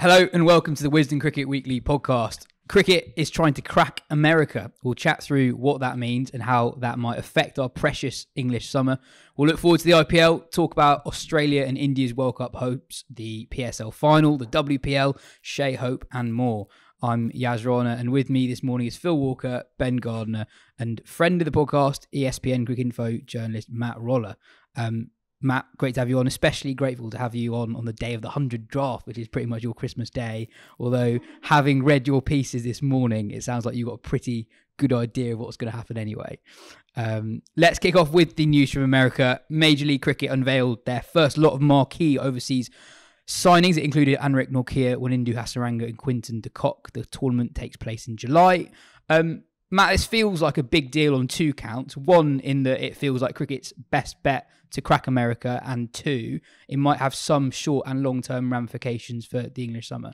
Hello and welcome to the Wisden Cricket Weekly podcast. Cricket is trying to crack America. We'll chat through what that means and how that might affect our precious English summer. We'll look forward to the IPL, talk about Australia and India's World Cup hopes, the PSL final, the WPL, Shea Hope and more. I'm Yas Rana, and with me this morning is Phil Walker, Ben Gardner and friend of the podcast, ESPNcricinfo journalist Matt Roller. Matt, great to have you on, especially grateful to have you on the day of the 100 draft, which is pretty much your Christmas day. Although, having read your pieces this morning, it sounds like you've got a pretty good idea of what's going to happen anyway. Let's kick off with the news from America. Major League Cricket unveiled their first lot of marquee overseas signings. It included Anrich Nortje, Wanindu Hasaranga and Quinton de Kock. The tournament takes place in July. Matt, this feels like a big deal on two counts. One, in that it feels like cricket's best bet to crack America, and two, it might have some short and long-term ramifications for the English summer.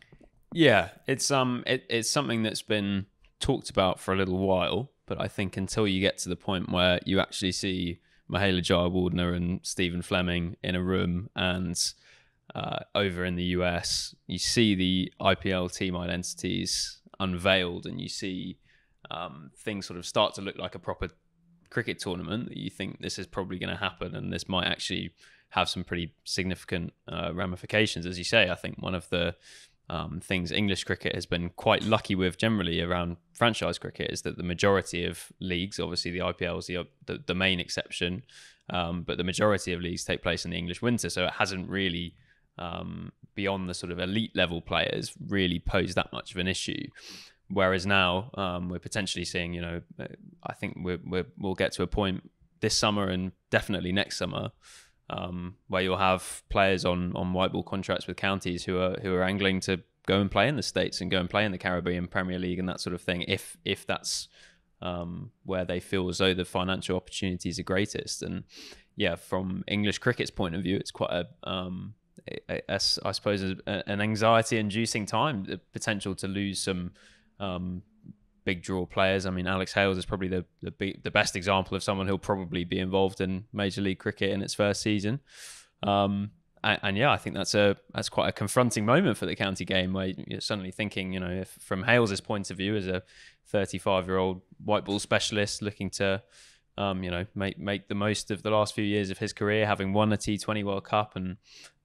Yeah, it's something that's been talked about for a little while, but I think until you get to the point where you actually see Mahela Jayawardene and Stephen Fleming in a room and over in the US, you see the IPL team identities unveiled and you see things sort of start to look like a proper cricket tournament, that you think this is probably going to happen and this might actually have some pretty significant ramifications. As you say, I think one of the things English cricket has been quite lucky with generally around franchise cricket is that the majority of leagues, obviously the IPL is the main exception, but the majority of leagues take place in the English winter, so it hasn't really, beyond the sort of elite level players, really posed that much of an issue. Whereas now we're potentially seeing, I think we'll get to a point this summer and definitely next summer where you'll have players on white ball contracts with counties who are angling to go and play in the States and go and play in the Caribbean Premier League and that sort of thing. If that's where they feel as though the financial opportunities are greatest. And yeah, from English cricket's point of view, it's quite I suppose an anxiety-inducing time. The potential to lose some big draw players. I mean, Alex Hales is probably the best example of someone who'll probably be involved in Major League Cricket in its first season. And yeah, I think that's quite a confronting moment for the county game, where you're suddenly thinking, if from Hales' point of view as a 35-year-old white ball specialist looking to make the most of the last few years of his career, having won a T20 World Cup and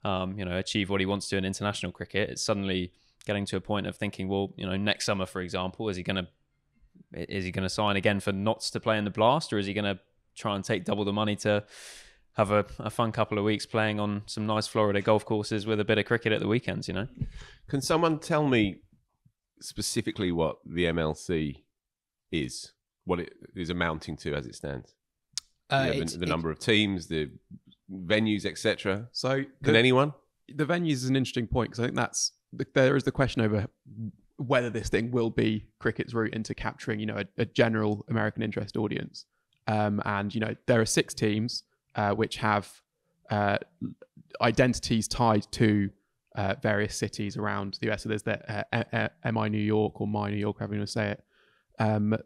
achieve what he wants to in international cricket, it's suddenly getting to a point of thinking, well, next summer, for example, is he going to sign again for Notts to play in the Blast, or is he going to try and take double the money to have a fun couple of weeks playing on some nice Florida golf courses with a bit of cricket at the weekends? Can someone tell me specifically what the MLC is, what it is amounting to as it stands? The number of teams, the venues, etc. So can anyone? The venues is an interesting point, because I think there is the question over whether this thing will be cricket's route into capturing, a general American interest audience. And there are 6 teams which have identities tied to various cities around the US. So there's the MI New York, or My New York, however you want to say it.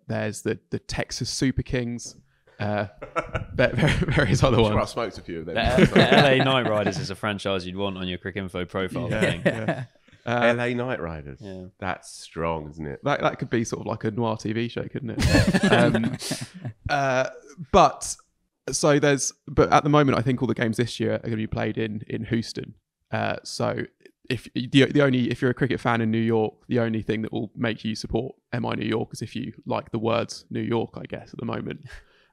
There's the Texas Super Kings. Various other ones. I smoked a few of them. The LA Knight Riders is a franchise you'd want on your Cricinfo profile. Yeah, I think. yeah. LA Knight Riders. Yeah. That's strong, isn't it? That could be sort of like a noir TV show, couldn't it? But at the moment, I think all the games this year are going to be played in Houston. So if you're a cricket fan in New York, the only thing that will make you support MI New York is if you like the words New York, I guess, at the moment.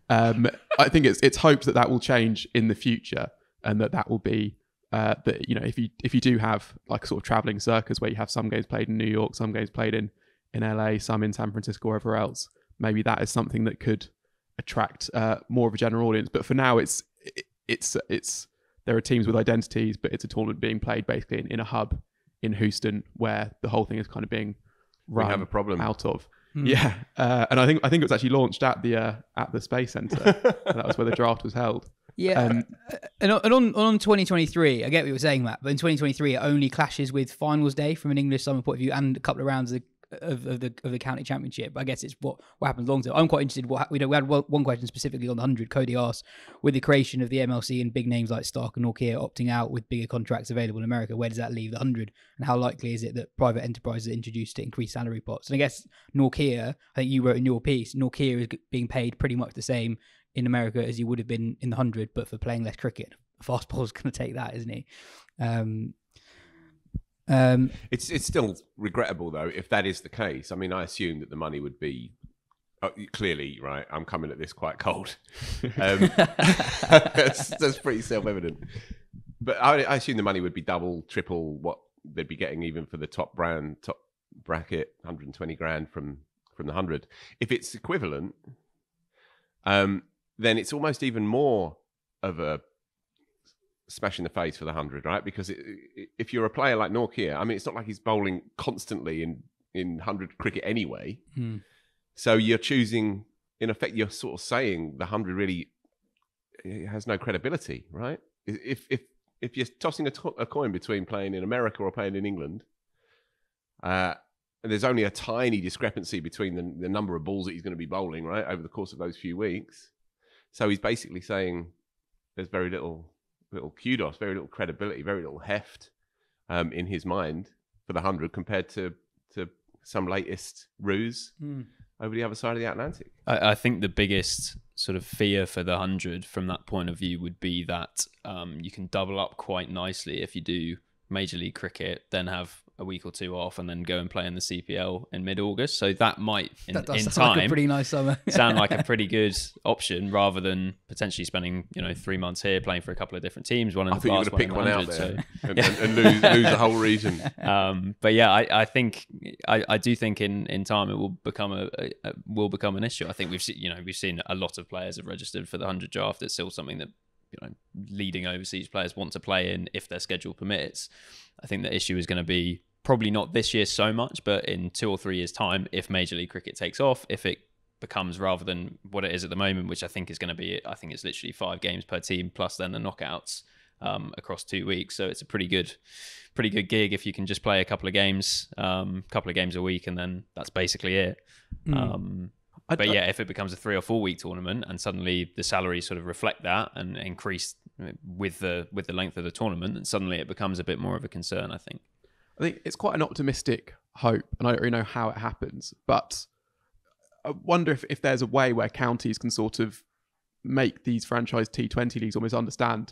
I think it's hoped that will change in the future, and that will be that if you do have like a sort of traveling circus where you have some games played in New York, some games played in LA, some in San Francisco, or wherever else, maybe that is something that could attract more of a general audience. But for now, it's there are teams with identities, but it's a tournament being played basically in a hub in Houston, where the whole thing is kind of being run we have a problem out of. Yeah, and I think it was actually launched at the Space Center. That was where the draft was held. Yeah, and on 2023, I get what you were saying, Matt, but in 2023 it only clashes with finals day from an English summer point of view, and a couple of rounds of of the county championship. I guess it's what happens long term. I'm quite interested. We had one question specifically on the 100. Cody asked, with the creation of the MLC and big names like Stark and Norkia opting out with bigger contracts available in America, where does that leave the 100? And how likely is it that private enterprises are introduced to increase salary pots? And I guess Norkia, I think you wrote in your piece, Norkia is being paid pretty much the same in America as he would have been in the 100, but for playing less cricket. Fast bowler's going to take that, isn't he? It's still regrettable though if that is the case. I mean, I assume that the money would be clearly right. I'm coming at this quite cold. That's pretty self-evident. But I assume the money would be double, triple what they'd be getting even for the top bracket, 120 grand from the 100. If it's equivalent, then it's almost even more of a smash in the face for the 100, right? Because if you're a player like Norkia, I mean, it's not like he's bowling constantly in 100 cricket anyway. So you're choosing, in effect, you're sort of saying the 100 really has no credibility, right? If you're tossing a coin between playing in America or playing in England, and there's only a tiny discrepancy between the number of balls that he's going to be bowling, right, over the course of those few weeks. So he's basically saying there's very little kudos, very little credibility, very little heft in his mind for the 100 compared to some latest ruse over the other side of the Atlantic. I think the biggest sort of fear for the 100 from that point of view would be that you can double up quite nicely if you do Major League Cricket, then have a week or two off, and then go and play in the CPL in mid-August. So that might, in time, like a pretty nice summer. sound like a pretty good option, rather than potentially spending 3 months here playing for a couple of different teams. One in I the thought you were past, going to pick one out there, so, and lose the whole region. But yeah, I think I do think in time it will become an issue. I think we've seen a lot of players have registered for the 100 draft. It's still something that leading overseas players want to play in if their schedule permits. I think the issue is going to be probably not this year so much, but in 2 or 3 years' time, if Major League Cricket takes off, if it becomes, rather than what it is at the moment, which I think is going to be, I think it's literally 5 games per team plus then the knockouts across 2 weeks. So it's a pretty good gig if you can just play a couple of games a week, and then that's basically it. But yeah, if it becomes a 3 or 4 week tournament and suddenly the salaries sort of reflect that and increase with the length of the tournament, then suddenly it becomes a bit more of a concern, I think. I think it's quite an optimistic hope, and I don't really know how it happens, but I wonder if there's a way where counties can sort of make these franchise T20 leagues almost understand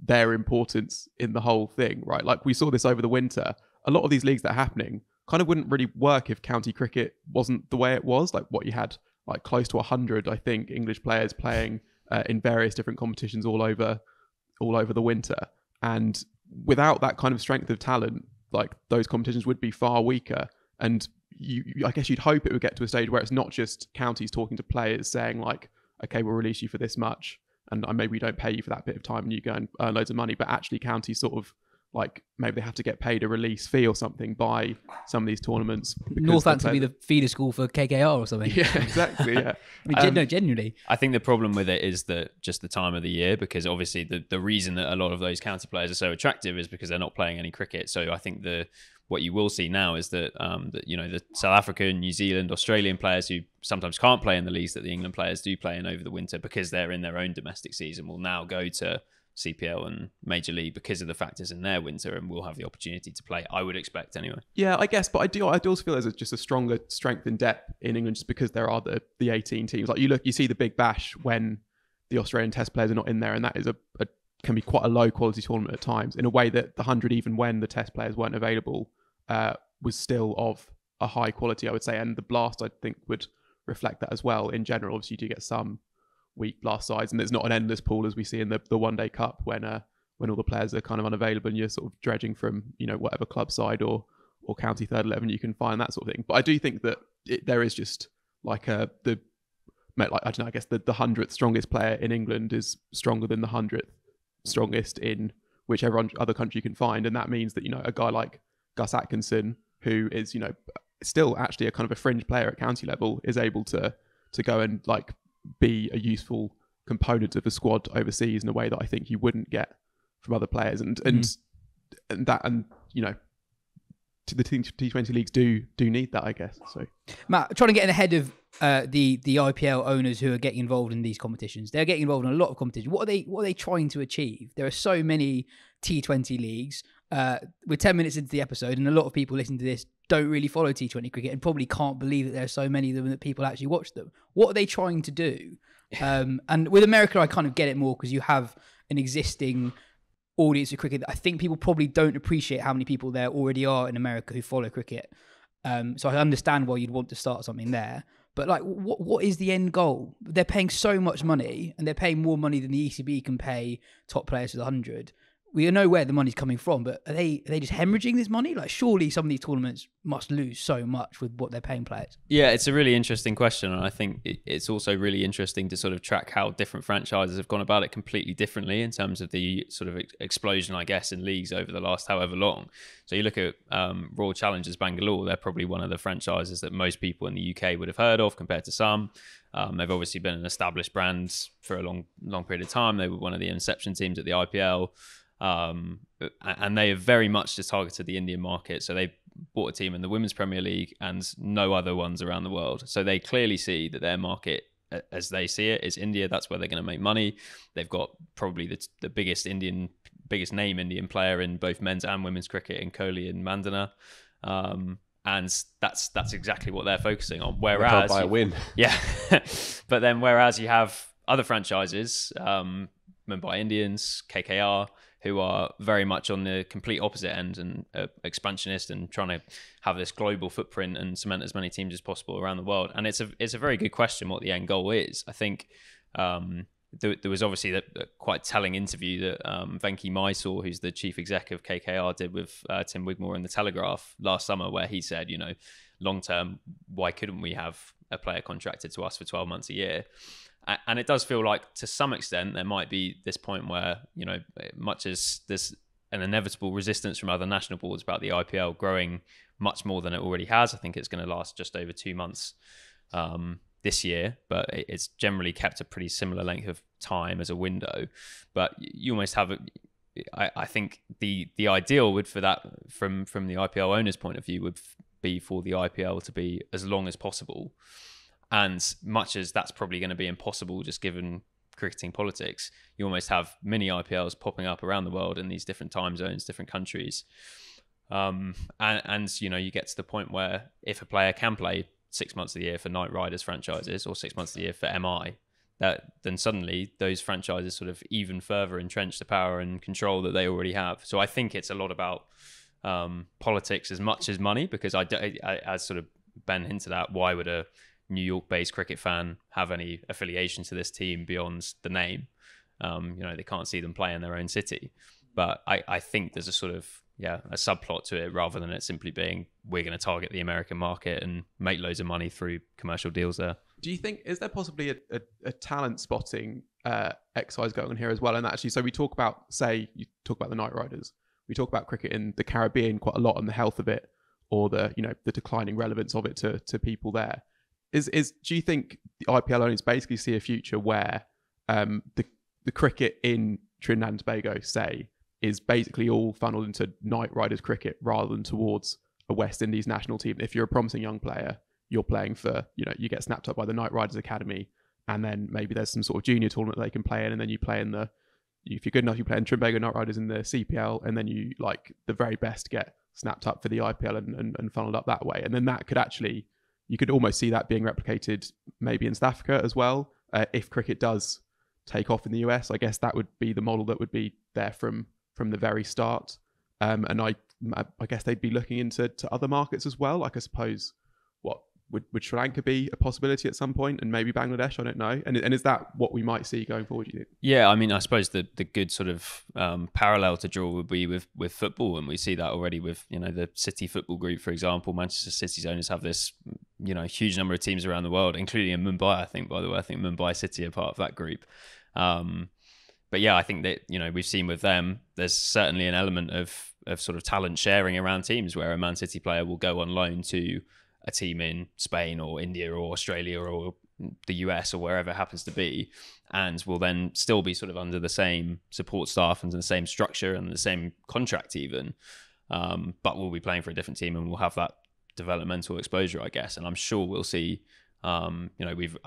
their importance in the whole thing, right? Like we saw this over the winter. A lot of these leagues that are happening kind of wouldn't really work if county cricket wasn't the way it was. Like what you had, like close to 100, I think, English players playing in various different competitions all over the winter. And without that kind of strength of talent, like those competitions would be far weaker. And I guess you'd hope it would get to a stage where it's not just counties talking to players saying like, okay, we'll release you for this much, and maybe we don't pay you for that bit of time and you go and earn loads of money, but actually counties sort of like maybe they have to get paid a release fee or something by some of these tournaments. Northampton be the feeder school for KKR or something. Yeah, exactly. Yeah. I mean, genuinely. I think the problem with it is that just the time of the year, because obviously the reason that a lot of those county players are so attractive is because they're not playing any cricket. So I think what you will see now is that the South African, New Zealand, Australian players who sometimes can't play in the leagues that the England players do play in over the winter because they're in their own domestic season will now go to CPL and Major League because of the factors in their winter, and will have the opportunity to play, I would expect anyway. Yeah, I guess, but I do also feel there's just a stronger strength in depth in England just because there are the 18 teams. Like you see the Big Bash when the Australian Test players are not in there, and that is can be quite a low quality tournament at times, in a way that the 100, even when the Test players weren't available, was still of a high quality, I would say. And the Blast, I think, would reflect that as well. In general, obviously you do get some weak Blast sides, and there's not an endless pool as we see in the One Day Cup when all the players are kind of unavailable and you're sort of dredging from whatever club side or county third 11 you can find, that sort of thing. But I do think that there is just like I don't know, I guess the 100th strongest player in England is stronger than the 100th strongest in whichever other country you can find, and that means that a guy like Gus Atkinson, who is still actually a kind of a fringe player at county level, is able to go and like be a useful component of a squad overseas in a way that I think you wouldn't get from other players, and the T20 leagues do need that, I guess. So Matt, trying to get ahead of the IPL owners who are getting involved in these competitions. They're getting involved in a lot of competitions. What are they trying to achieve? There are so many T20 leagues. We're 10 minutes into the episode, and a lot of people listening to this don't really follow T20 cricket and probably can't believe that there are so many of them that people actually watch them. What are they trying to do? And with America, I kind of get it more because you have an existing audience of cricket. I think people probably don't appreciate how many people there already are in America who follow cricket. So I understand why you'd want to start something there. But like, what is the end goal? They're paying so much money, and they're paying more money than the ECB can pay top players with 100. We know where the money's coming from, but are they just hemorrhaging this money? Like, surely some of these tournaments must lose so much with what they're paying players. Yeah, it's a really interesting question, and I think it's also really interesting to sort of track how different franchises have gone about it completely differently in terms of the sort of explosion, I guess, in leagues over the last however long. So you look at Royal Challengers Bangalore, they're probably one of the franchises that most people in the UK would have heard of compared to some. They've obviously been an established brand for a long period of time. They were one of the inception teams at the IPL. And they have very much just targeted the Indian market. So they bought a team in the Women's Premier League and no other ones around the world. So they clearly see that their market, as they see it, is India. That's where they're going to make money. They've got probably the biggest name Indian player in both men's and women's cricket in Kohli and Mandana. And that's exactly what they're focusing on. Whereas by a win. Yeah. But then whereas you have other franchises, Mumbai Indians, KKR, who are very much on the complete opposite end and expansionist and trying to have this global footprint and cement as many teams as possible around the world. And it's a very good question what the end goal is. I think there was obviously a quite telling interview that Venki Mysore, who's the chief exec of KKR, did with Tim Wigmore in The Telegraph last summer, where he said, long term, why couldn't we have a player contracted to us for 12 months a year? And it does feel like, to some extent, there might be this point where, much as there's an inevitable resistance from other national boards about the IPL growing much more than it already has. I think it's going to last just over 2 months this year, but it's generally kept a pretty similar length of time as a window. But you almost have I think the ideal would, for that, from the IPL owner's point of view, would be for the IPL to be as long as possible. And much as that's probably going to be impossible, just given cricketing politics, you almost have mini IPLs popping up around the world in these different time zones, different countries. And you get to the point where if a player can play 6 months of the year for Knight Riders franchises or 6 months of the year for MI, then suddenly those franchises sort of even further entrench the power and control that they already have. So I think it's a lot about politics as much as money, because as sort of Ben hinted at, why would a New York-based cricket fan have any affiliation to this team beyond the name? They can't see them play in their own city. But I think there's a sort of a subplot to it, rather than it simply being, we're going to target the American market and make loads of money through commercial deals there. Do you think, is there possibly a talent spotting exercise going on here as well? And actually, so we talk about, say, you talk about the Knight Riders, we talk about cricket in the Caribbean quite a lot, and the health of it, or the declining relevance of it to people there. Do you think the IPL owners basically see a future where the cricket in Trinidad and Tobago, say, is basically all funneled into Knight Riders cricket rather than towards a West Indies national team? If you're a promising young player, you're playing for, you get snapped up by the Knight Riders Academy, and then maybe there's some sort of junior tournament they can play in, and then you play in if you're good enough, you play in Trinbago Knight Riders in the CPL, and then you, like, the very best get snapped up for the IPL and funneled up that way. And then that could actually, you could almost see that being replicated maybe in South Africa as well. If cricket does take off in the US, I guess that would be the model that would be there from the very start. And I guess they'd be looking into other markets as well. Like, I suppose, would Sri Lanka be a possibility at some point, and maybe Bangladesh? I don't know. And is that what we might see going forward, do you think? Yeah, I mean, I suppose the good sort of parallel to draw would be with football, and we see that already with the City Football Group, for example. Manchester City's owners have this huge number of teams around the world, including in Mumbai. I think, by the way, Mumbai City are part of that group. But yeah, I think that we've seen with them, there's certainly an element of sort of talent sharing around teams, where a Man City player will go on loan to a team in Spain or India or Australia or the US or wherever it happens to be, and will then still be sort of under the same support staff and the same structure and the same contract even. but we'll be playing for a different team and we'll have that developmental exposure, I guess. And I'm sure we'll see, I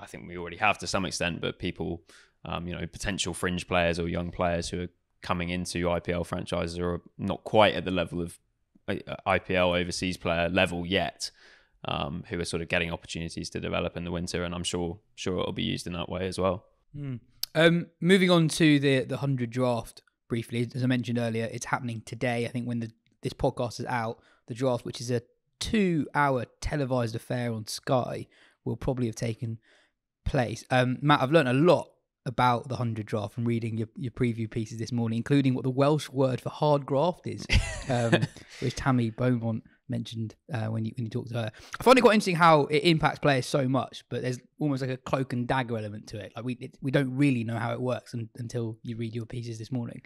think we already have to some extent, but people, potential fringe players or young players who are coming into IPL franchises are not quite at the level of IPL overseas player level yet, who are sort of getting opportunities to develop in the winter, and I'm sure it'll be used in that way as well. Moving on to the 100 draft briefly, as I mentioned earlier, it's happening today. I think when this podcast is out, the draft, which is a 2-hour televised affair on Sky, will probably have taken place. Matt, I've learned a lot about the 100 draft from reading your preview pieces this morning, including what the Welsh word for hard graft is, which Tammy Beaumont mentioned when you talked to her. I find it quite interesting how it impacts players so much, but there's almost like a cloak and dagger element to it. Like we don't really know how it works until you read your pieces this morning.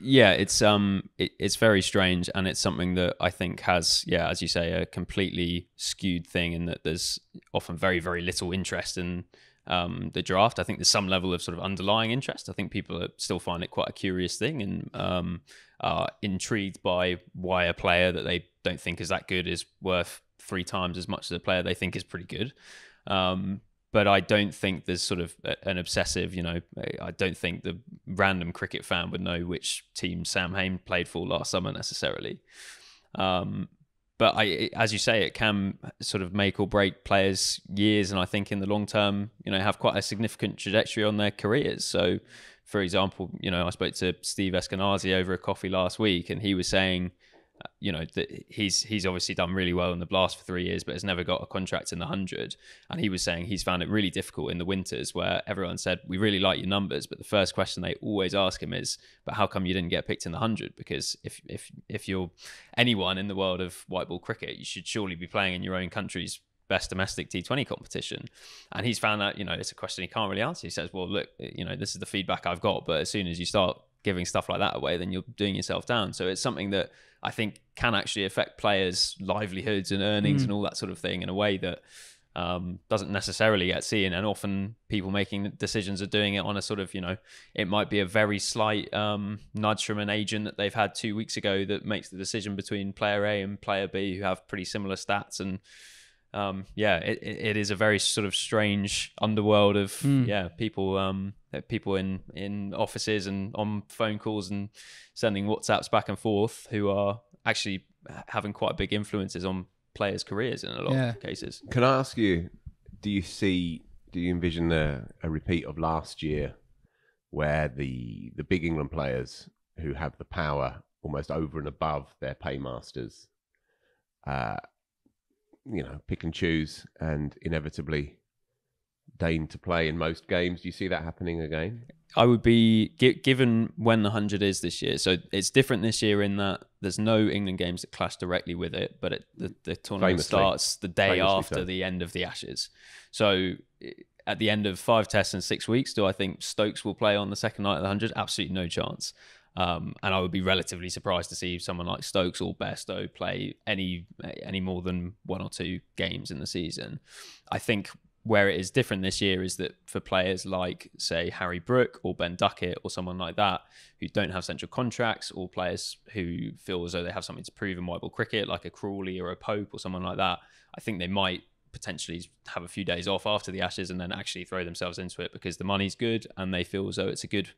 Yeah, it's very strange, and it's something that I think has, as you say, a completely skewed thing, in that there's often very, very little interest in the draft. I think there's some level of sort of underlying interest. I think people still find it quite a curious thing, and are intrigued by why a player that they don't think is that good is worth 3 times as much as a player they think is pretty good. But I don't think there's sort of an obsessive, I don't think the random cricket fan would know which team Sam Hain played for last summer necessarily. But as you say, it can sort of make or break players' years, and I think in the long term, have quite a significant trajectory on their careers. So, for example, I spoke to Steve Eskenazi over a coffee last week, and he was saying, that he's obviously done really well in the Blast for 3 years, but has never got a contract in the 100. And he was saying he's found it really difficult in the winters, where everyone said, we really like your numbers, but the first question they always ask him is, but how come you didn't get picked in the 100? Because if you're anyone in the world of white ball cricket, you should surely be playing in your own country's best domestic T20 competition. And he's found that, it's a question he can't really answer. He says, well, look, this is the feedback I've got, but as soon as you start giving stuff like that away, then you're doing yourself down. So it's something that I think can actually affect players' livelihoods and earnings and all that sort of thing in a way that doesn't necessarily get seen. And often people making decisions are doing it on a sort of, it might be a very slight nudge from an agent that they've had 2 weeks ago that makes the decision between player A and player B, who have pretty similar stats. And it is a very sort of strange underworld of people in offices and on phone calls and sending WhatsApps back and forth, who are actually having quite big influences on players' careers in a lot of cases. Can I ask you, do you envision a repeat of last year, where the big England players who have the power almost over and above their paymasters, pick and choose and inevitably deign to play in most games? Do you see that happening again? I would be, given when the 100 is this year, so it's different this year in that there's no England games that clash directly with it, but the tournament starts the day after the end of the Ashes. So at the end of 5 tests in 6 weeks, do I think Stokes will play on the second night of the 100? Absolutely no chance. And I would be relatively surprised to see someone like Stokes or Bairstow play any more than 1 or 2 games in the season. I think where it is different this year is that for players like, say, Harry Brook or Ben Duckett or someone like that, who don't have central contracts, or players who feel as though they have something to prove in white ball cricket, like a Crawley or a Pope or someone like that, I think they might potentially have a few days off after the Ashes and then actually throw themselves into it because the money's good and they feel as though it's a good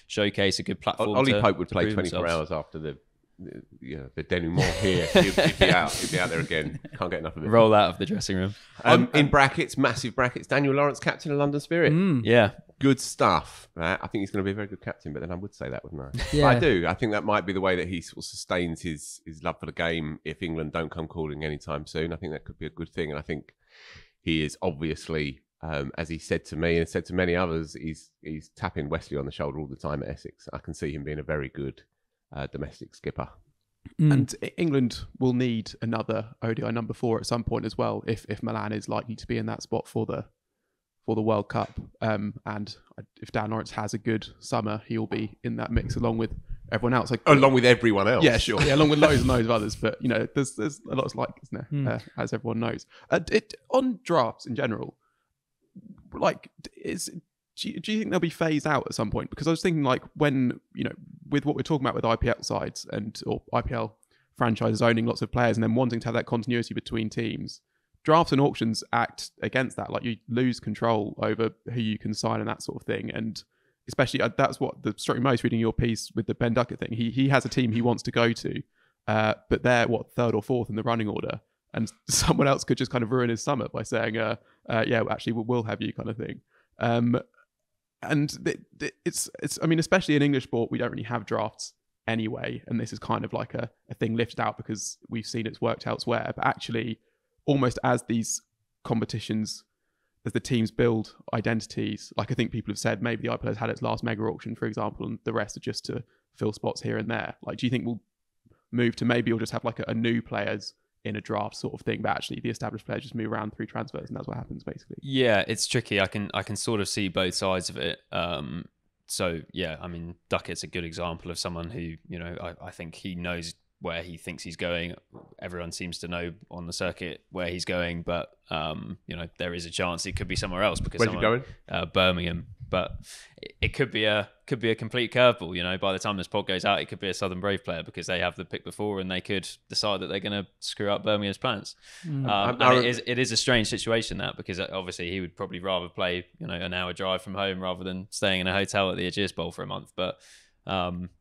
showcase, a good platform. Ollie Pope would play 24 hours after the denouement here. He'd be out there again. Can't get enough of it. Roll out of the dressing room. In brackets, massive brackets, Daniel Lawrence, captain of London Spirit. Yeah. Good stuff. I think he's going to be a very good captain, but then I would say that, wouldn't I? Yeah. I do. I think that might be the way that he sort of sustains his love for the game if England don't come calling anytime soon. I think that could be a good thing. And I think he is obviously, as he said to me and said to many others, he's tapping Wesley on the shoulder all the time at Essex. I can see him being a very good domestic skipper. And England will need another ODI number 4 at some point as well, if Milan is likely to be in that spot for the World Cup. And if Dan Lawrence has a good summer, he'll be in that mix along with everyone else. Along with everyone else. Yeah, sure. Yeah, along with loads and loads of others. But, there's a lot like, isn't there? As everyone knows. On drafts in general, do you think they'll be phased out at some point? Because I was thinking, when with what we're talking about with IPL sides or IPL franchises owning lots of players and then wanting to have that continuity between teams. Drafts and auctions act against that. Like, you lose control over who you can sign and that sort of thing. And especially that's what struck me most reading your piece with the Ben Duckett thing. He has a team he wants to go to, but they're third or fourth in the running order, and someone else could just kind of ruin his summer by saying, yeah, actually we'll have you, kind of thing. And it's I mean, especially in English sport, we don't really have drafts anyway, and this is kind of like a thing lifted out because we've seen it's worked elsewhere. But actually, almost as these competitions, as the teams build identities, like I think people have said, maybe the IPL has had its last mega auction, for example, and the rest are just to fill spots here and there. Like, do you think we'll move to maybe we'll just have like a new players in a draft sort of thing, but actually the established players just move around through transfers, and that's what happens basically? Yeah, it's tricky. I can sort of see both sides of it. So yeah, I mean, Duckett's a good example of someone who, you know, I think he knows where he thinks he's going. Everyone seems to know on the circuit where he's going, but you know, there is a chance it could be somewhere else because where's he going? Birmingham. But it could be a complete curveball. You know, by the time this pod goes out, it could be a Southern Brave player because they have the pick before and they could decide that they're going to screw up Birmingham's plans. And it is a strange situation, that, because obviously he would probably rather play, you know, an hour drive from home rather than staying in a hotel at the Ageas Bowl for a month. But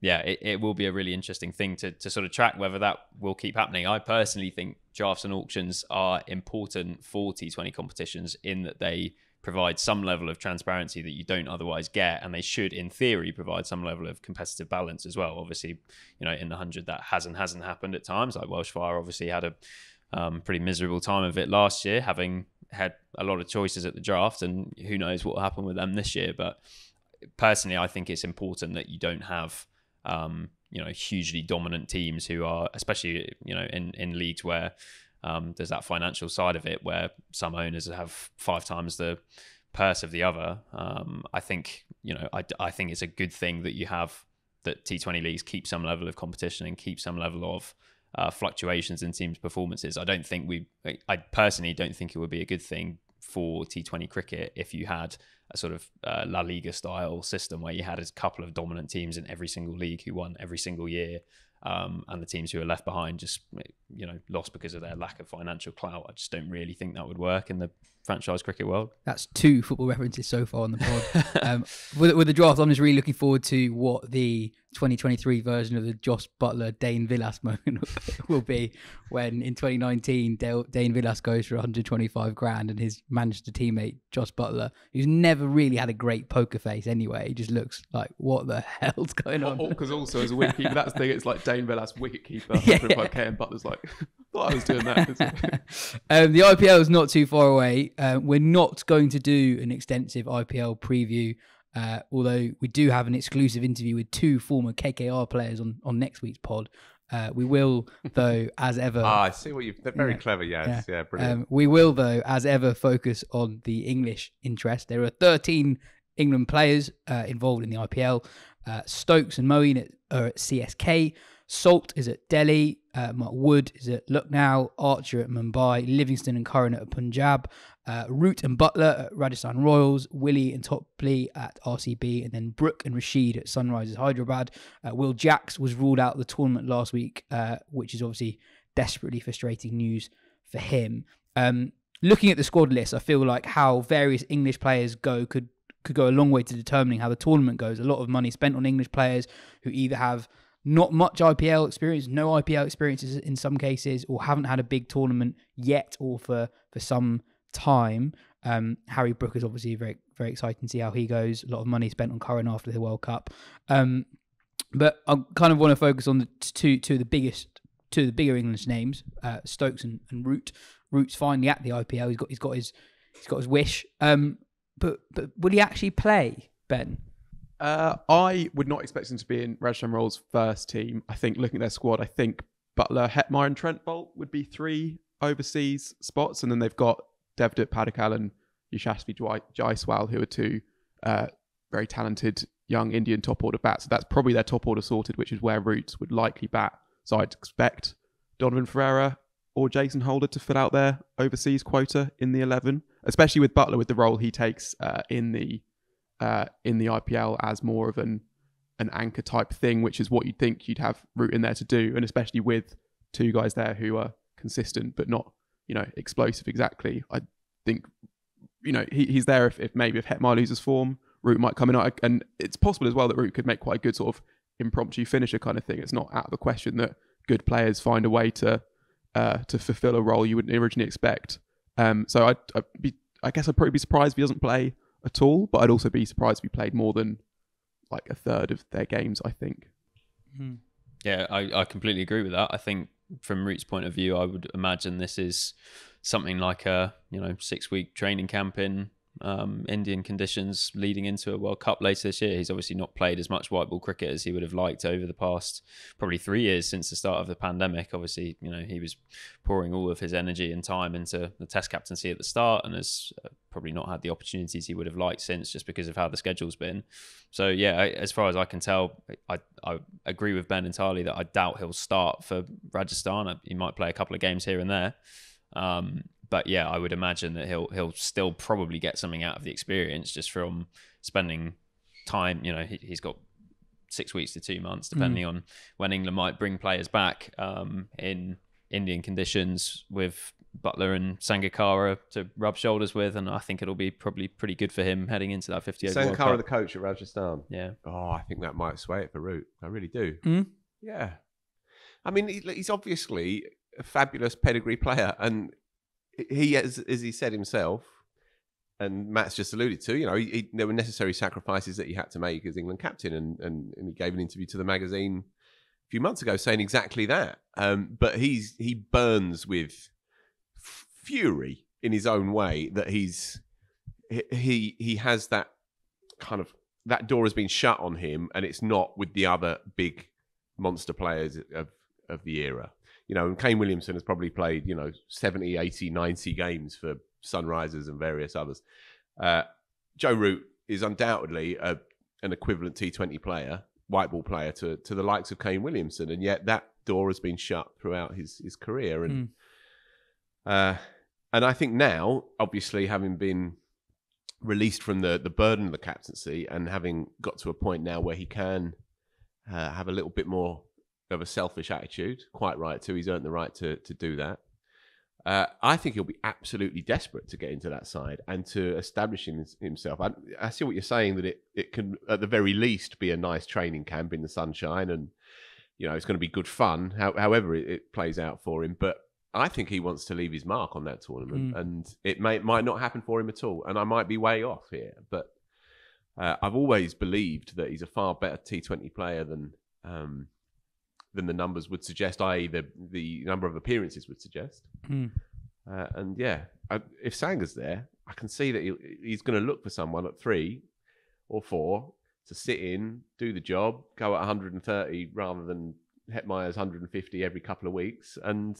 yeah, it will be a really interesting thing to sort of track whether that will keep happening. I personally think drafts and auctions are important for T20 competitions in that they provide some level of transparency that you don't otherwise get, and they should, in theory, provide some level of competitive balance as well. Obviously, you know, in the 100 that hasn't happened at times. Like Welsh Fire obviously had a pretty miserable time of it last year, having had a lot of choices at the draft, and who knows what will happen with them this year. But personally, I think it's important that you don't have you know, hugely dominant teams who are, especially, you know, in leagues where there's that financial side of it where some owners have 5 times the purse of the other. I think, you know, I think it's a good thing that you have that T20 leagues keep some level of competition and keep some level of fluctuations in teams' performances. I personally don't think it would be a good thing for T20 cricket if you had a sort of La Liga style system where you had a couple of dominant teams in every single league who won every single year. And the teams who are left behind just, you know, lost because of their lack of financial clout. I just don't really think that would work in the franchise cricket world. That's 2 football references so far on the pod. With the draft, I'm just really looking forward to what the 2023 version of the Josh Buttler Dane Villas moment will be, when in 2019 Dane Villas goes for 125 grand and his Manchester teammate Josh Buttler, who's never really had a great poker face anyway, he just looks like, what the hell's going on? Because also as a wicketkeeper, that's the thing, it's like Dane Villas wicketkeeper, 105k, and Butler's like, thought I was doing that. The IPL is not too far away. We're not going to do an extensive IPL preview, although we do have an exclusive interview with 2 former KKR players on next week's pod. We will, though, as ever... I see what you've... They're very clever, yes. Yeah, brilliant. We will, though, as ever, focus on the English interest. There are 13 England players involved in the IPL. Stokes and Moeen are at CSK. Salt is at Delhi. Mark Wood is at Lucknow. Archer at Mumbai. Livingston and Curran at Punjab. Root and Butler at Rajasthan Royals. Willie and Topley at RCB. And then Brook and Rashid at Sunrisers Hyderabad. Will Jacks was ruled out of the tournament last week, which is obviously desperately frustrating news for him. Looking at the squad list, I feel like how various English players could go a long way to determining how the tournament goes. A lot of money spent on English players who either have not much IPL experience, no IPL experiences in some cases, or haven't had a big tournament yet or for some time. Harry Brook is obviously very, very exciting to see how he goes. A lot of money spent on Curran after the World Cup. But I kind of want to focus on the two of the bigger English names, Stokes and Root. Root's finally at the IPL. He's got his wish. But will he actually play, Ben? I would not expect him to be in Rajasthan Royals' first team. I think looking at their squad, I think Butler, Hetmyer and Trent Bolt would be 3 overseas spots. And then they've got Devdutt Padikkal and Yashasvi Jaiswal, who are 2 very talented young Indian top order bats. So that's probably their top order sorted, which is where Roots would likely bat. So I'd expect Donovan Ferreira or Jason Holder to fill out their overseas quota in the 11, especially with Butler, with the role he takes in the IPL as more of an anchor type thing, which is what you'd think you'd have Root in there to do, and especially with two guys there who are consistent but not, explosive exactly. I think, he's there if Hetmyer loses form, Root might come in, and it's possible as well that Root could make quite a good sort of impromptu finisher kind of thing. It's not out of the question that good players find a way to fulfill a role you wouldn't originally expect. So I guess I'd probably be surprised if he doesn't play at all, but I'd also be surprised if he played more than like a third of their games, I think. Yeah, I completely agree with that. I think from Root's point of view, I would imagine this is something like a 6-week training camp in Indian conditions leading into a World Cup later this year. He's obviously not played as much white ball cricket as he would have liked over the past probably 3 years since the start of the pandemic. Obviously, he was pouring all of his energy and time into the Test captaincy at the start and has probably not had the opportunities he would have liked since, just because of how the schedule's been. So yeah, as far as I can tell, I agree with Ben entirely that I doubt he'll start for Rajasthan. He might play a couple of games here and there. But yeah, I would imagine that he'll still probably get something out of the experience just from spending time. He's got 6 weeks to 2 months, depending on when England might bring players back in Indian conditions, with Butler and Sangakkara to rub shoulders with, and I think it'll be probably pretty good for him heading into that 50 over World Cup. Sangakkara, the coach at Rajasthan. Yeah. Oh, I think that might sway it for Root. I really do. Yeah. I mean, he's obviously a fabulous pedigree player, and he, as he said himself, and Matt's just alluded to, there were necessary sacrifices that he had to make as England captain, and he gave an interview to the magazine a few months ago saying exactly that. But he burns with fury in his own way that he has that kind of, that door has been shut on him, and it's not with the other big monster players of the era. And Kane Williamson has probably played, 70, 80, 90 games for Sunrisers and various others. Joe Root is undoubtedly an equivalent T20 player, white ball player to the likes of Kane Williamson, and yet that door has been shut throughout his career. And I think now, obviously, having been released from the burden of the captaincy and having got to a point now where he can have a little bit more of a selfish attitude, quite right too. He's earned the right to do that. I think he'll be absolutely desperate to get into that side and to establish himself. I see what you're saying, that it can, at the very least, be a nice training camp in the sunshine, and it's going to be good fun, however it plays out for him. But I think he wants to leave his mark on that tournament, and it might not happen for him at all. And I might be way off here, but I've always believed that he's a far better T20 player than the numbers would suggest, i.e. the number of appearances would suggest. And yeah, if Sanga's there, I can see that he's going to look for someone at 3 or 4 to sit in, do the job, go at 130 rather than Hetmyer's 150 every couple of weeks. And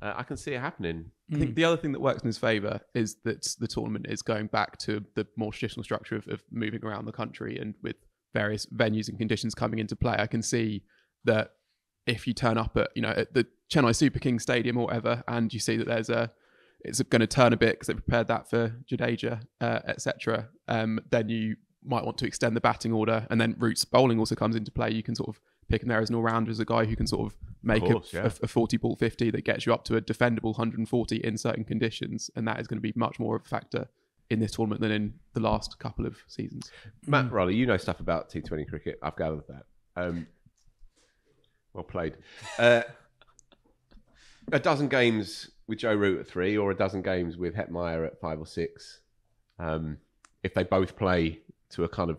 I can see it happening. I think the other thing that works in his favour is that the tournament is going back to the more traditional structure of moving around the country, and with various venues and conditions coming into play. I can see that if you turn up at the Chennai Super Kings Stadium or whatever, and you see that it's going to turn a bit because they prepared that for Jadeja, etc., then you might want to extend the batting order, and then Root's bowling also comes into play. You can sort of pick him there as an all-rounder, as a guy who can sort of make a 40-ball 50 that gets you up to a defendable 140 in certain conditions, and that is going to be much more of a factor in this tournament than in the last couple of seasons. Matt Rowley, you know stuff about T20 cricket. I've gathered that. Well played. A dozen games with Joe Root at 3, or a dozen games with Hetmyer at 5 or 6. If they both play to a kind of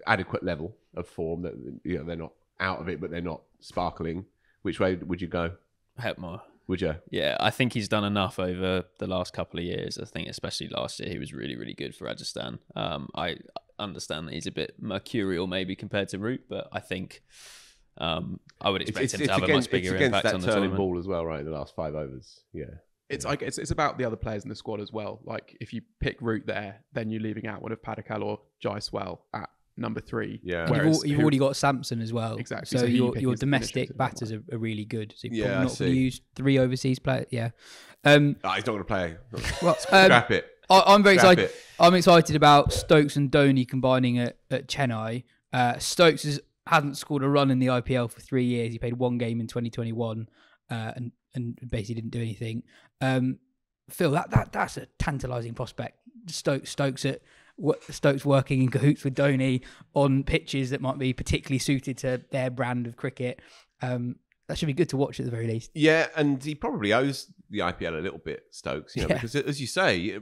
adequate level of form, that they're not out of it, but they're not sparkling, which way would you go? Hetmyer. Would you? Yeah, I think he's done enough over the last couple of years. I think especially last year he was really, really good for Rajasthan. I understand that he's a bit mercurial maybe compared to Root, but I think I would expect him to have a much bigger impact on the tournament. Ball as well, right? In the last 5 overs, yeah. It's about the other players in the squad as well. Like if you pick Root there, then you're leaving out one of Padikkal or Jaiswal at number 3. Yeah, you've already got Samson as well. Exactly. So your domestic batters are really good. So you're probably not going to use 3 overseas players. Yeah. He's not going to play. Well, scrap it. I'm very excited. I'm excited about Stokes and Dhoni combining at Chennai. Stokes has hasn't scored a run in the IPL for 3 years. He played one game in 2021 and basically didn't do anything. Phil, that's a tantalising prospect. Stokes working in cahoots with Dhoni on pitches that might be particularly suited to their brand of cricket. That should be good to watch at the very least. Yeah, and he probably owes the IPL a little bit, Stokes, because as you say,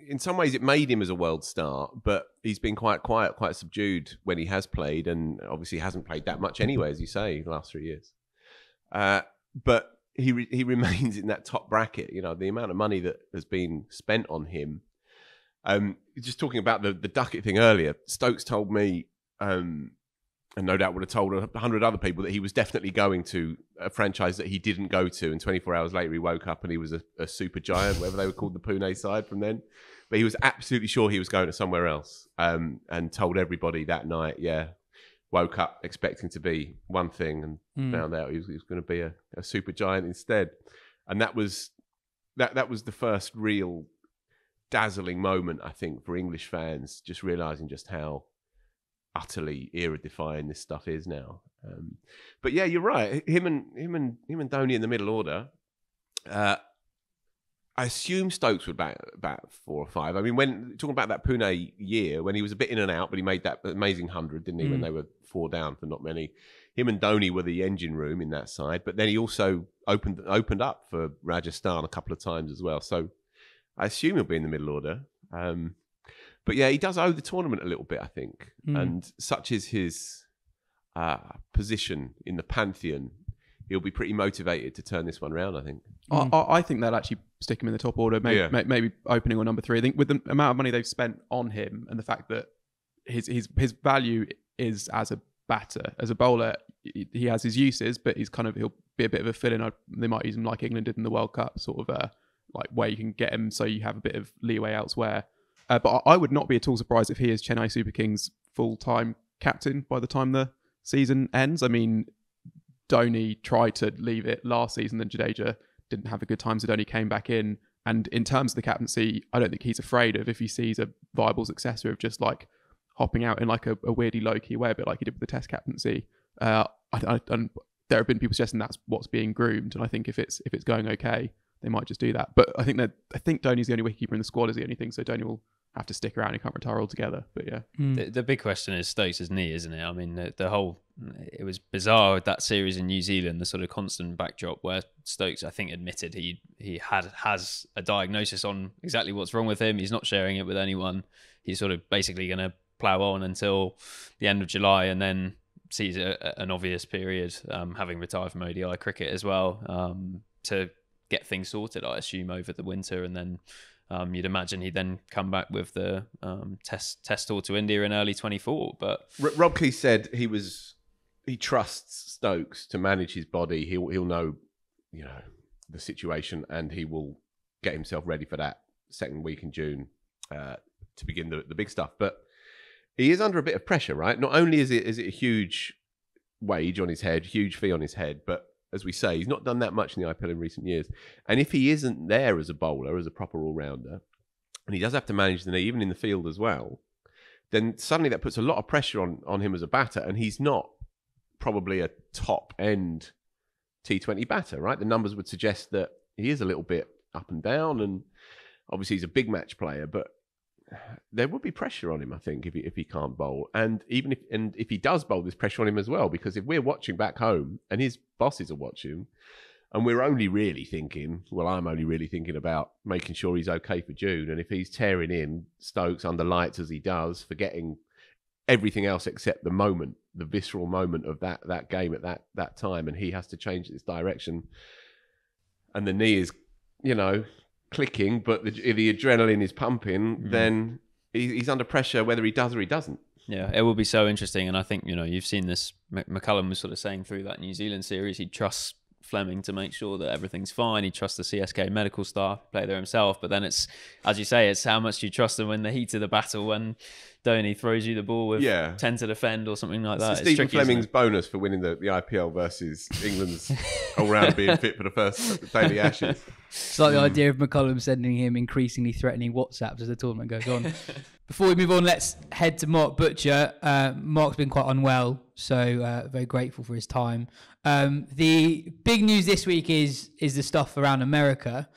in some ways it made him as a world star, but he's been quite quiet, quite subdued when he has played, and obviously hasn't played that much anyway, as you say, the last 3 years. But he remains in that top bracket. The amount of money that has been spent on him. Just talking about the Duckett thing earlier, Stokes told me, and no doubt would have told 100 other people, that he was definitely going to a franchise that he didn't go to. And 24 hours later, he woke up and he was a super giant, whatever they were called, the Pune side from then. But he was absolutely sure he was going to somewhere else, and told everybody that night, woke up expecting to be one thing and found out he was going to be a super giant instead. And that was the first real dazzling moment, I think, for English fans, just realising just how utterly era-defying this stuff is now. But yeah, you're right. Him and Dhoni in the middle order. I assume Stokes would bat 4 or 5. I mean, when talking about that Pune year, when he was a bit in and out, but he made that amazing 100, didn't he? When they were 4 down for not many. Him and Dhoni were the engine room in that side. But then he also opened up for Rajasthan a couple of times as well. So I assume he'll be in the middle order. But yeah, he does owe the tournament a little bit, I think. And such is his position in the pantheon, he'll be pretty motivated to turn this one round, I think. I think they'll actually stick him in the top order, maybe opening on number 3. I think with the amount of money they've spent on him and the fact that his value is as a batter. As a bowler, he has his uses, but he'll be a bit of a fill-in. They might use him like England did in the World Cup, sort of like where you can get him so you have a bit of leeway elsewhere. But I would not be at all surprised if he is Chennai Super Kings' full-time captain by the time the season ends. I mean, Dhoni tried to leave it last season, then Jadeja didn't have a good time, so Dhoni came back in. And in terms of the captaincy, I don't think he's afraid of, if he sees a viable successor, of just like hopping out in like a weirdly low-key way, a bit like he did with the Test captaincy. There have been people suggesting that's what's being groomed, and I think if it's going okay, they might just do that. But I think Dhoni's the only wicketkeeper in the squad is the only thing, so Dhoni will have to stick around. He can't retire altogether. But yeah, the big question is Stokes' knee, isn't it? I mean, it was bizarre with that series in New Zealand, the sort of constant backdrop where Stokes, I think, admitted he has a diagnosis on exactly what's wrong with him. He's not sharing it with anyone. He's sort of basically going to plough on until the end of July, and then sees an obvious period, having retired from ODI cricket as well, to get things sorted, I assume, over the winter. And then you'd imagine he'd then come back with the test tour to India in early 24. But Rob Key said he trusts Stokes to manage his body. He'll know, the situation, and he will get himself ready for that second week in June to begin the big stuff. But he is under a bit of pressure, right? Not only is it a huge wage on his head, huge fee on his head, but as we say, he's not done that much in the IPL in recent years. And if he isn't there as a bowler, as a proper all-rounder, and he does have to manage the knee, even in the field as well, then suddenly that puts a lot of pressure on him as a batter, and he's not probably a top-end T20 batter, right? The numbers would suggest that he is a little bit up and down, and obviously he's a big match player, but there would be pressure on him, I think, if he can't bowl. And even if he does bowl, there's pressure on him as well, because if we're watching back home and his bosses are watching, and we're only really thinking, well, I'm only really thinking about making sure he's okay for June. And if he's tearing in Stokes under lights as he does, forgetting everything else except the moment, the visceral moment of that game at that time, and he has to change its direction, and the knee is, clicking, but the adrenaline is pumping, then he's under pressure whether he does or he doesn't. Yeah, it will be so interesting. And I think, you've seen this, McCullum was sort of saying through that New Zealand series, he trusts Fleming to make sure that everything's fine. He trusts the CSK medical staff, play there himself. But then it's, as you say, it's how much you trust them in the heat of the battle when Dhoni throws you the ball with 10 to defend or something like that. So Stephen Fleming's bonus for winning the IPL versus England's all-round being fit for the first daily Ashes. It's like the idea of McCullum sending him increasingly threatening WhatsApps as the tournament goes on. Before we move on, let's head to Mark Butcher. Mark's been quite unwell, so very grateful for his time. The big news this week is the stuff around America.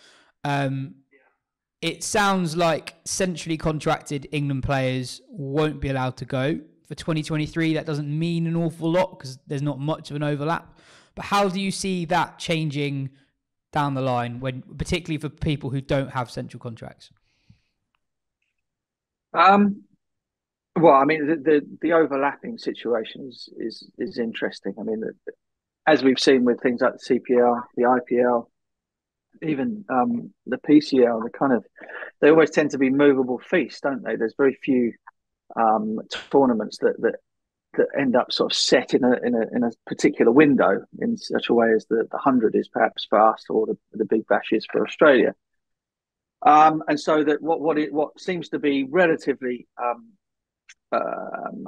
It sounds like centrally contracted England players won't be allowed to go for 2023. That doesn't mean an awful lot because there's not much of an overlap. But how do you see that changing down the line, when particularly for people who don't have central contracts? Well, I mean, the overlapping situation is interesting. I mean, as we've seen with things like the CPL, the IPL, even the PCL, they always tend to be movable feasts, don't they? There's very few tournaments that end up sort of set in a particular window in such a way as the 100 is perhaps for us, or the Big Bash is for Australia. And so that what seems to be relatively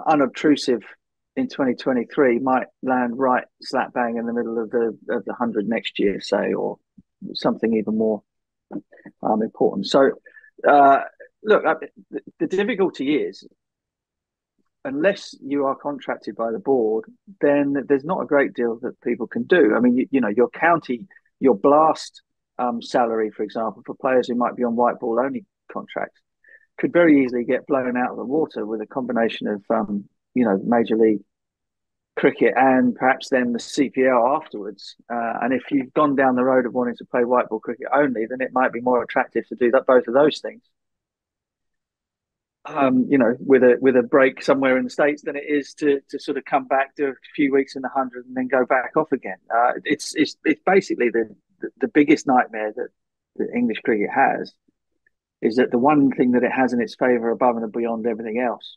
unobtrusive in 2023 might land right slap bang in the middle of the 100 next year, say, or something even more important. So, look, the difficulty is, unless you are contracted by the board, then there's not a great deal that people can do. I mean, you know, your county, your blast salary, for example, for players who might be on white ball only contracts, could very easily get blown out of the water with a combination of, Major League Cricket and perhaps then the CPL afterwards. And if you've gone down the road of wanting to play white ball cricket only, then it might be more attractive to do both of those things. With a break somewhere in the States than it is to sort of come back, do a few weeks in the 100 and then go back off again. It's basically the biggest nightmare that English cricket has, is that the one thing that it has in its favour above and beyond everything else,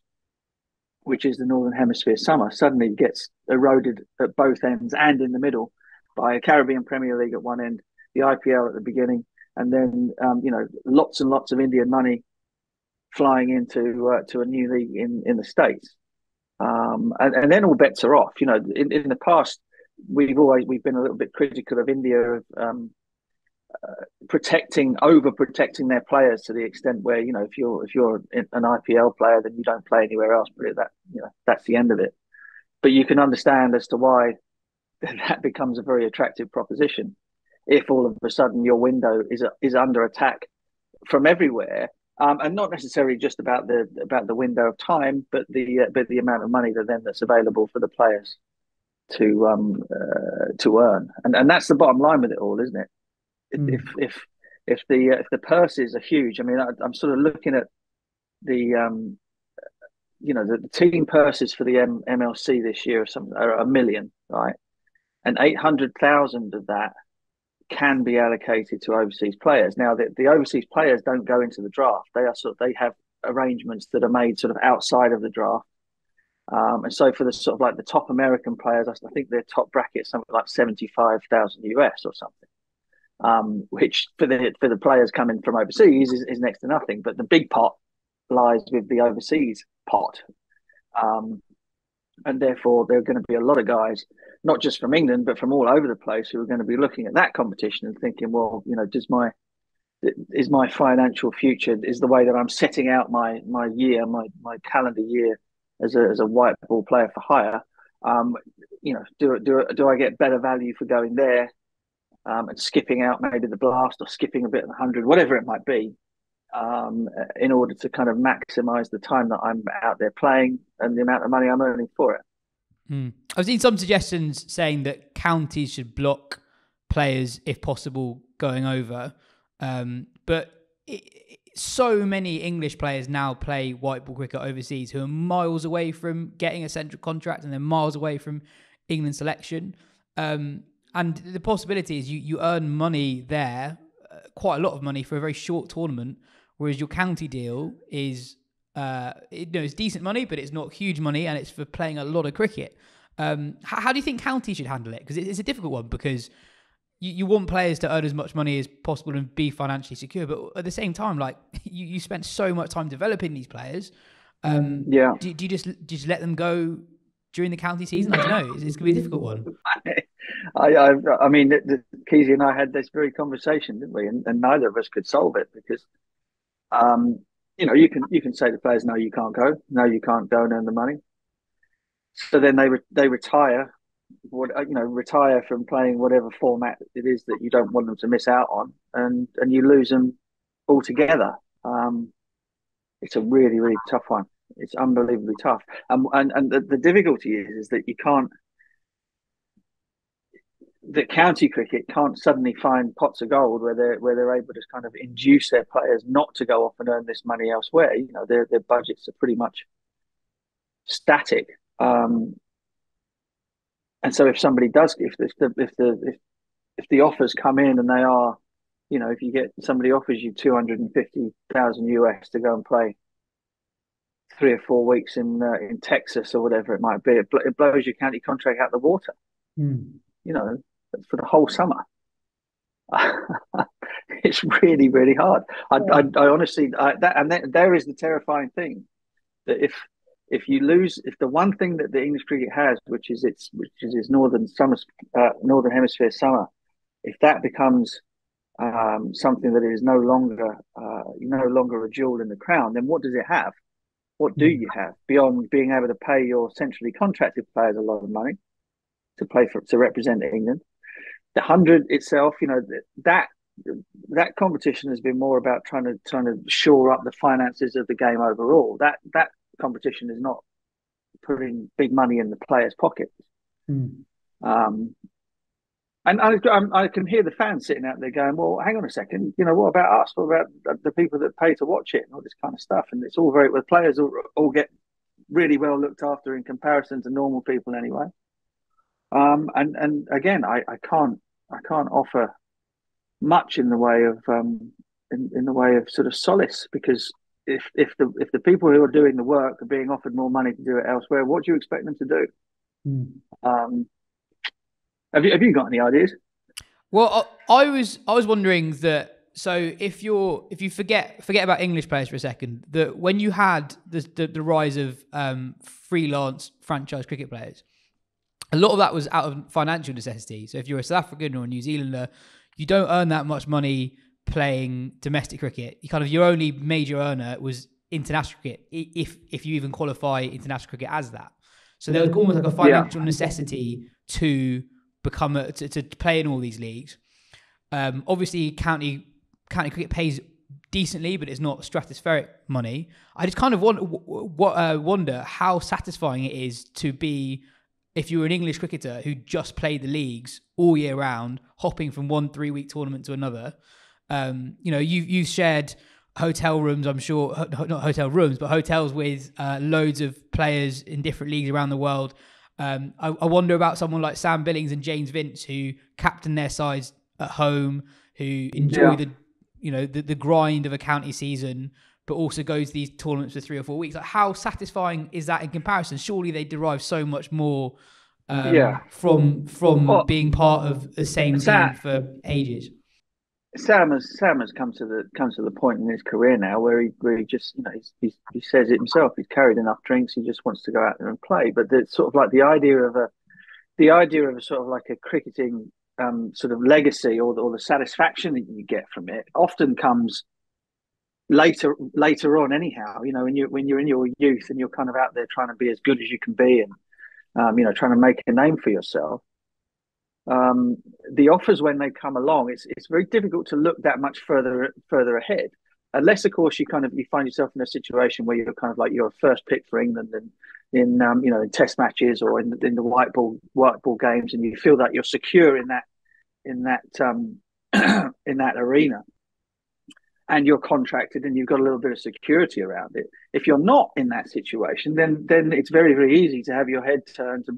which is the Northern Hemisphere summer, suddenly gets eroded at both ends and in the middle by a Caribbean Premier League at one end, the IPL at the beginning, and then lots and lots of Indian money flying into a new league in the States, and then all bets are off. You know, in the past, we've been a little bit critical of India of overprotecting their players to the extent where, you know, if you're an IPL player, then you don't play anywhere else. But that's the end of it. But you can understand as to why that becomes a very attractive proposition if all of a sudden your window is under attack from everywhere. And not necessarily just about the window of time, but the amount of money that's available for the players to earn, and that's the bottom line with it all, isn't it? If the purses are huge, I mean, I'm sort of looking at the team purses for the MLC this year are $1 million, right, and 800,000 of that can be allocated to overseas players. Now, the overseas players don't go into the draft. They have arrangements that are made sort of outside of the draft. And so for the sort of like the top American players, I think their top bracket is something like 75,000 US or something, which for the players coming from overseas is next to nothing. But the big pot lies with the overseas pot. And therefore, there are going to be a lot of guys, not just from England, but from all over the place, who are going to be looking at that competition and thinking, well, you know, is my financial future, is the way that I'm setting out my calendar year as a white ball player for hire, do I get better value for going there and skipping out maybe the blast or skipping a bit of the 100, whatever it might be, in order to kind of maximise the time that I'm out there playing and the amount of money I'm earning for it. I've seen some suggestions saying that counties should block players, if possible, going over. But so many English players now play white ball cricket overseas who are miles away from getting a central contract, and they're miles away from England selection. And the possibility is you earn money there, quite a lot of money for a very short tournament, whereas your county deal is it's decent money, but it's not huge money, and it's for playing a lot of cricket. How do you think counties should handle it? Because it's a difficult one, because you want players to earn as much money as possible and be financially secure, but at the same time, like you spent so much time developing these players. Do you just let them go during the county season? I don't know. It's going to be a difficult one. I mean, Keezy and I had this very conversation, didn't we? And neither of us could solve it because, you can say to players, no, you can't go, no, you can't go and earn the money. So then they retire, retire from playing whatever format it is that you don't want them to miss out on, and you lose them altogether. It's a really, really tough one. It's unbelievably tough, and the difficulty is that you can't. The county cricket can't suddenly find pots of gold where they're able to kind of induce their players not to go off and earn this money elsewhere. Their budgets are pretty much static. And so if somebody does, if the offers come in and they are, if you get somebody offers you $250,000 to go and play 3 or 4 weeks in Texas or whatever it might be, it blows your county contract out the water. For the whole summer. It's really, really hard. I honestly, there is the terrifying thing that if you lose, if the one thing that the English cricket has, which is its northern hemisphere summer, if that becomes something that is no longer a jewel in the crown, then what does it have? What do you have beyond being able to pay your centrally contracted players a lot of money to represent England? The 100 itself, that competition has been more about trying to shore up the finances of the game overall. That competition is not putting big money in the players' pockets. And I can hear the fans sitting out there going, "Well, hang on a second. What about us? What about the people that pay to watch it and all this kind of stuff?" And it's all the players all get really well looked after in comparison to normal people anyway. And again, I can't offer much in the way of in the way of sort of solace, because if the people who are doing the work are being offered more money to do it elsewhere, what do you expect them to do? Have you got any ideas? Well, I was wondering that. So if you forget about English players for a second, that when you had the rise of freelance franchise cricket players, a lot of that was out of financial necessity. So if you're a South African or a New Zealander, you don't earn that much money playing domestic cricket. Your only major earner was international cricket, if you even qualify international cricket as that. So there was almost like a financial necessity to become to play in all these leagues. Obviously, county cricket pays decently, but it's not stratospheric money. I just kind of wonder how satisfying it is to be, if you were an English cricketer who just played the leagues all year round, hopping from one 3-week tournament to another. You've shared hotel rooms, I'm sure, not hotel rooms, but hotels with loads of players in different leagues around the world. I wonder about someone like Sam Billings and James Vince, who captain their sides at home, who enjoy the grind of a county season, but also goes to these tournaments for 3 or 4 weeks. Like, how satisfying is that in comparison? Surely they derive so much more from being part of the same team for ages. Sam has come to the point in his career now where he just, he says it himself. He's carried enough drinks. He just wants to go out there and play. But it's sort of like the idea of a sort of like a cricketing sort of legacy, or the satisfaction that you get from it often comes later on. Anyhow, when you're in your youth and you're kind of out there trying to be as good as you can be, and trying to make a name for yourself. The offers, when they come along, it's very difficult to look that much further ahead, unless of course you find yourself in a situation where you're kind of like you're a first pick for England and in test matches or in the white ball games, and you feel that you're secure in that in that arena, and you're contracted and you've got a little bit of security around it. If you're not in that situation, then it's very, very easy to have your head turned to,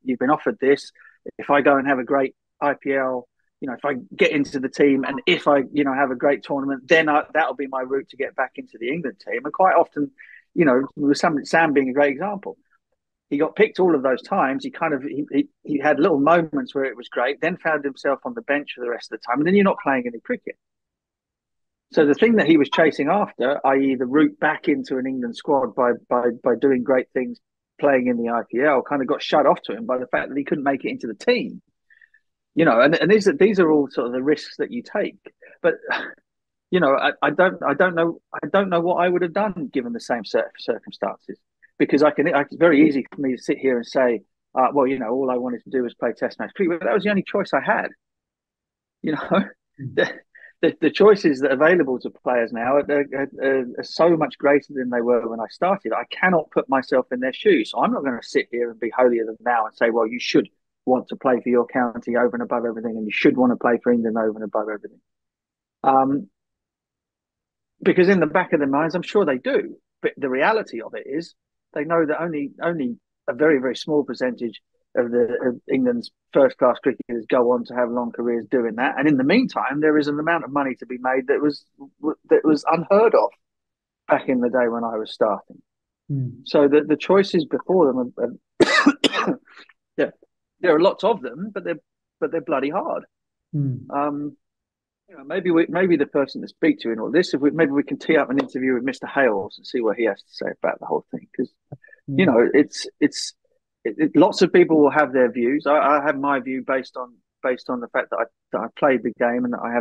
you've been offered this. If I go and have a great IPL, if I get into the team, and if I, have a great tournament, then that'll be my route to get back into the England team. And quite often, with Sam being a great example, he got picked all of those times. He had little moments where it was great, then found himself on the bench for the rest of the time, and then you're not playing any cricket. So the thing that he was chasing after, i.e. the route back into an England squad by doing great things, playing in the IPL, kind of got shut off to him by the fact that he couldn't make it into the team. And these are all sort of the risks that you take. But I don't know what I would have done given the same circumstances, because it's very easy for me to sit here and say, all I wanted to do was play Test match cricket. But that was the only choice I had. The choices that are available to players now are so much greater than they were when I started. I cannot put myself in their shoes. So I'm not going to sit here and be holier than thou and say, well, you should want to play for your county over and above everything, and you should want to play for England over and above everything. Because in the back of their minds, I'm sure they do. But the reality of it is they know that only a very, very small percentage of England's first-class cricketers go on to have long careers doing that. And in the meantime, there is an amount of money to be made that was unheard of back in the day when I was starting. So the choices before them are yeah, there are lots of them, but they're bloody hard. Maybe the person to speak to in all this, maybe we can tee up an interview with Mr. Hales and see what he has to say about the whole thing, because lots of people will have their views. I have my view based on the fact that I played the game and that I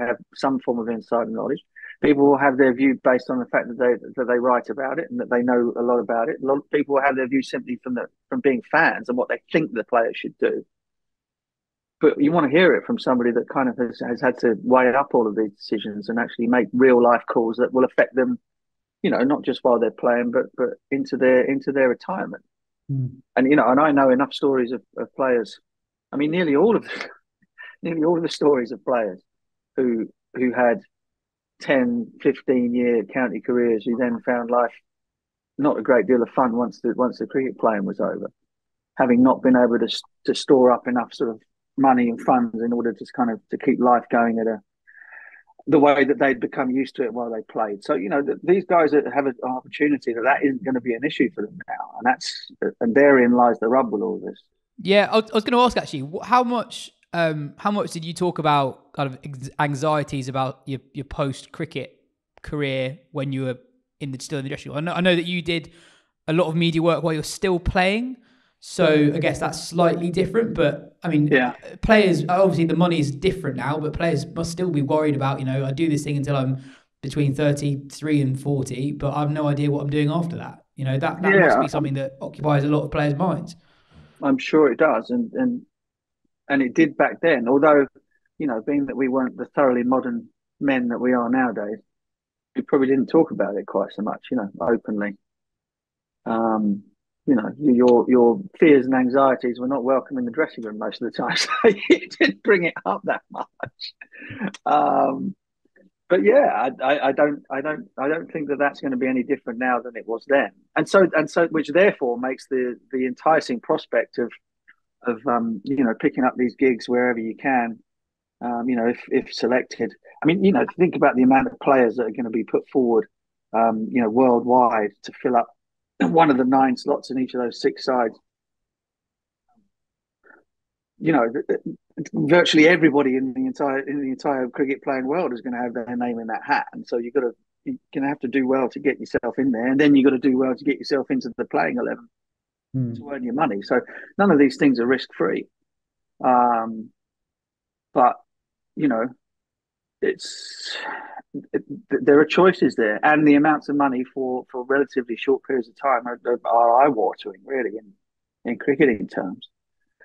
have some form of insider knowledge. People will have their view based on the fact that they write about it and that they know a lot about it. A lot of people will have their view simply from being fans and what they think the players should do. But you want to hear it from somebody that kind of has had to weigh up all of these decisions and actually make real life calls that will affect them, not just while they're playing, but into their retirement. And I know enough stories of players. I mean, nearly all of the stories of players who had 10, 15-year county careers who then found life not a great deal of fun once the cricket playing was over, having not been able to store up enough sort of money and funds in order to keep life going the way that they'd become used to it while they played. So these guys have an opportunity that isn't going to be an issue for them now, and therein lies the rub with all this. Yeah, I was going to ask actually, how much did you talk about kind of anxieties about your post cricket career when you were still in the dressing room? I know that you did a lot of media work while you're still playing. So I guess that's slightly different, but I mean, players, obviously the money is different now, but players must still be worried about, I do this thing until I'm between 33 and 40, but I have no idea what I'm doing after that. That must be something that occupies a lot of players' minds. I'm sure it does. And it did back then, although, being that we weren't the thoroughly modern men that we are nowadays, we probably didn't talk about it quite so much, openly. Your fears and anxieties were not welcome in the dressing room most of the time, so you didn't bring it up that much. But yeah, I don't think that that's going to be any different now than it was then, and so which therefore makes the enticing prospect of picking up these gigs wherever you can, if selected. I mean, think about the amount of players that are going to be put forward, worldwide to fill up one of the 9 slots in each of those 6 sides. Virtually everybody in the entire cricket playing world is going to have their name in that hat, and so you're going to have to do well to get yourself in there, and then you've got to do well to get yourself into the playing 11 to earn your money. So none of these things are risk free, but there are choices there, and the amounts of money for relatively short periods of time are eye-watering, really, in cricketing terms.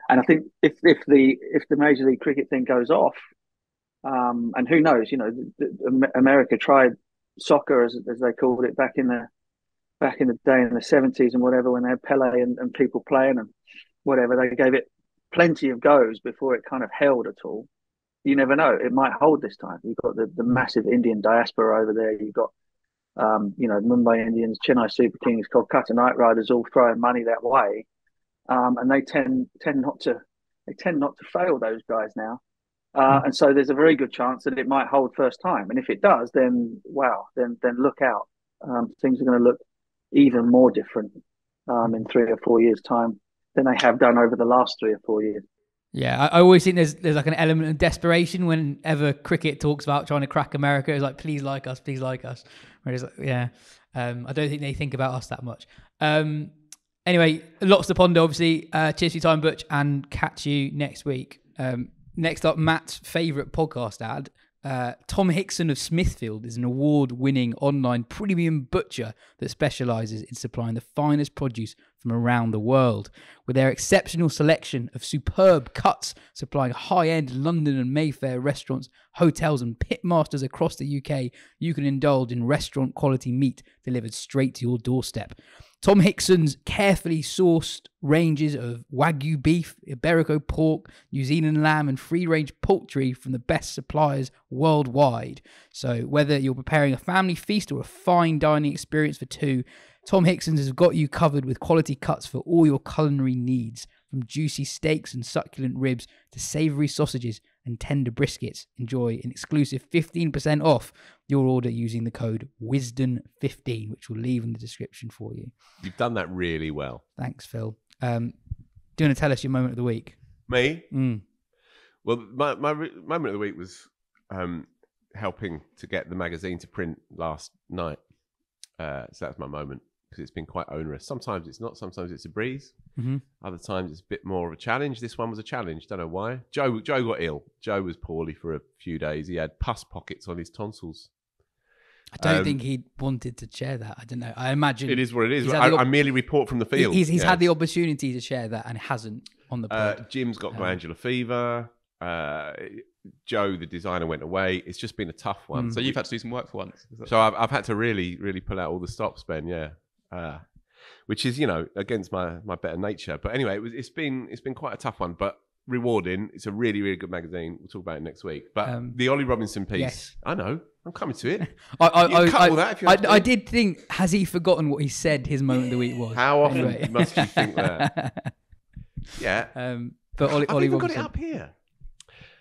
And I think if the Major League Cricket thing goes off, and who knows, America tried soccer as they called it back in the day in the 70s and whatever, when they had Pele and people playing and whatever, they gave it plenty of goes before it kind of held at all. You never know; it might hold this time. You've got the massive Indian diaspora over there. You've got Mumbai Indians, Chennai Super Kings, Kolkata Knight Riders all throwing money that way, and they tend not to fail, those guys now. And so there's a very good chance that it might hold first time. And if it does, then wow, then look out. Things are going to look even more different in 3 or 4 years' time than they have done over the last 3 or 4 years. Yeah, I always think there's like an element of desperation whenever cricket talks about trying to crack America. It's like, please like us, please like us. Whereas, I don't think they think about us that much. Anyway, lots to ponder, obviously. Cheers for your time, Butch, and catch you next week. Next up, Matt's favourite podcast ad. Tom Hickson of Smithfield is an award-winning online premium butcher that specialises in supplying the finest produce from around the world. With their exceptional selection of superb cuts, supplying high-end London and Mayfair restaurants, hotels and pitmasters across the UK, you can indulge in restaurant-quality meat delivered straight to your doorstep. Tom Hickson's carefully sourced ranges of Wagyu beef, Iberico pork, New Zealand lamb and free-range poultry from the best suppliers worldwide. So whether you're preparing a family feast or a fine dining experience for two, Tom Hickson's has got you covered with quality cuts for all your culinary needs. From juicy steaks and succulent ribs to savoury sausages and tender briskets. Enjoy an exclusive 15% off your order using the code Wisden15, which we'll leave in the description for you. You've done that really well. Thanks, Phil. Do you want to tell us your moment of the week? Me? Well, my moment of the week was helping to get the magazine to print last night. So that's my moment, because it's been quite onerous. Sometimes it's not. Sometimes it's a breeze. Mm-hmm. Other times it's a bit more of a challenge. This one was a challenge. Don't know why. Joe got ill. Joe was poorly for a few days. He had pus pockets on his tonsils. I don't think he wanted to share that. I don't know. I imagine it is what it is. I merely report from the field. He's had the opportunity to share that and hasn't on the pod. Jim's got glandular fever. Joe, the designer, went away. It's just been a tough one. So you've had to do some work for once. So I've had to really pull out all the stops, Ben. Yeah. Which is, against my better nature. But anyway, it's been quite a tough one, but rewarding. It's a really, really good magazine. We'll talk about it next week. But the Ollie Robinson piece, yes. I know. I'm coming to it. I did think, has he forgotten what he said his moment of the week was? How often must you think that? Yeah. But Ollie I've Robinson. got it up here.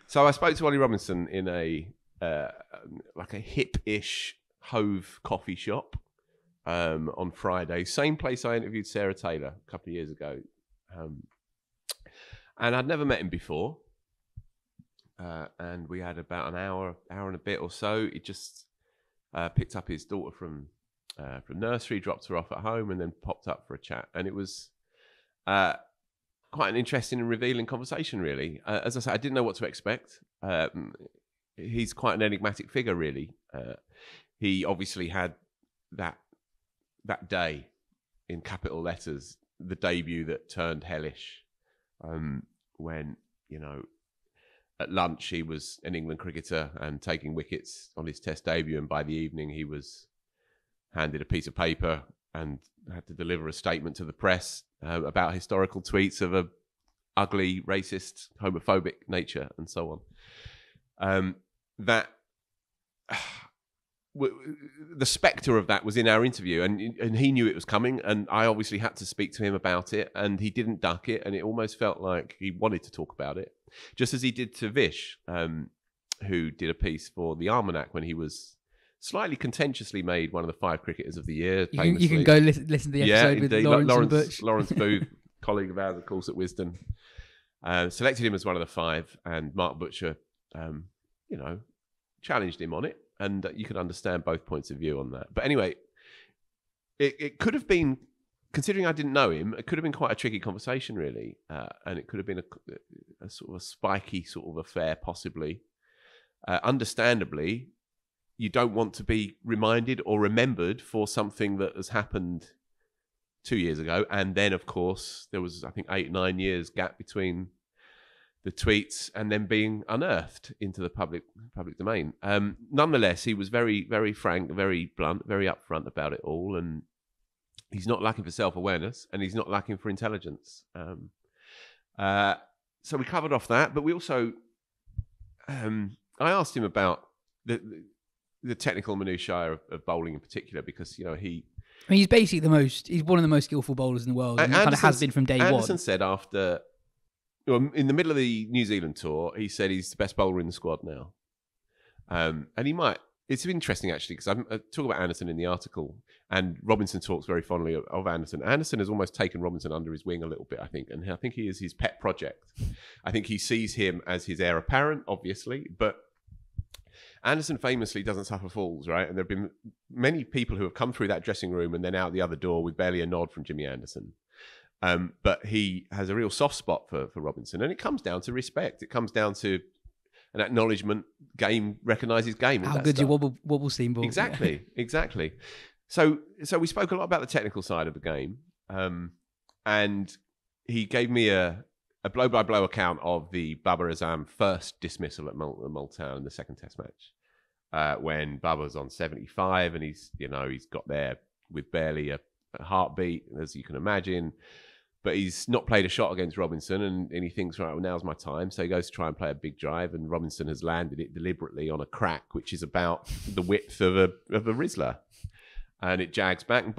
So I spoke to Ollie Robinson in a hip-ish Hove coffee shop on Friday. Same place I interviewed Sarah Taylor a couple of years ago. And I'd never met him before. And we had about an hour and a bit or so. He just picked up his daughter from nursery, dropped her off at home, and then popped up for a chat. And it was quite an interesting and revealing conversation, really. As I said, I didn't know what to expect. He's quite an enigmatic figure, really. He obviously had that day in capital letters, the debut that turned hellish, when, at lunch he was an England cricketer and taking wickets on his test debut, and by the evening he was handed a piece of paper and had to deliver a statement to the press about historical tweets of a ugly, racist, homophobic nature and so on. The spectre of that was in our interview, and he knew it was coming, and I obviously had to speak to him about it, and he didn't duck it, and it almost felt like he wanted to talk about it, just as he did to Vish, who did a piece for the Almanac when he was slightly contentiously made one of the 5 cricketers of the year. You can go listen to the episode with Lawrence and Butch. Lawrence Booth, colleague of ours, of course, at Wisden, selected him as one of the 5, and Mark Butcher, challenged him on it. And you can understand both points of view on that. But anyway, it could have been, considering I didn't know him, it could have been quite a tricky conversation, really. And it could have been a sort of a spiky sort of affair, possibly. Understandably, you don't want to be reminded or remembered for something that has happened 2 years ago. And then, of course, there was, I think, 8-9 years gap between the tweets and then being unearthed into the public domain. Nonetheless, he was very, very frank, very blunt, very upfront about it all, and he's not lacking for self-awareness, and he's not lacking for intelligence. So we covered off that, but we also, I asked him about the technical minutiae of bowling in particular, because he's basically he's one of the most skillful bowlers in the world, and kind of has been from day one. Anderson said after. Well, in the middle of the New Zealand tour, he said he's the best bowler in the squad now. And he might. It's interesting, actually, because I talk about Anderson in the article, and Robinson talks very fondly of Anderson. Anderson has almost taken Robinson under his wing a little bit, I think, and I think he is his pet project. I think he sees him as his heir apparent, obviously, but Anderson famously doesn't suffer fools, right? And there have been many people who have come through that dressing room and then out the other door with barely a nod from Jimmy Anderson. But he has a real soft spot for Robinson, and it comes down to respect. It comes down to an acknowledgement. Game recognises game. How good's your wobble steam ball? Exactly. So we spoke a lot about the technical side of the game, and he gave me a blow-by-blow account of the Babar Azam first dismissal at Multown in the second Test match, when Babar was on 75, and he's got there with barely a heartbeat, as you can imagine. But he's not played a shot against Robinson, and he thinks, right, well, now's my time. So he goes to try and play a big drive, and Robinson has landed it deliberately on a crack, which is about the width of a Rizzler. And it jags back and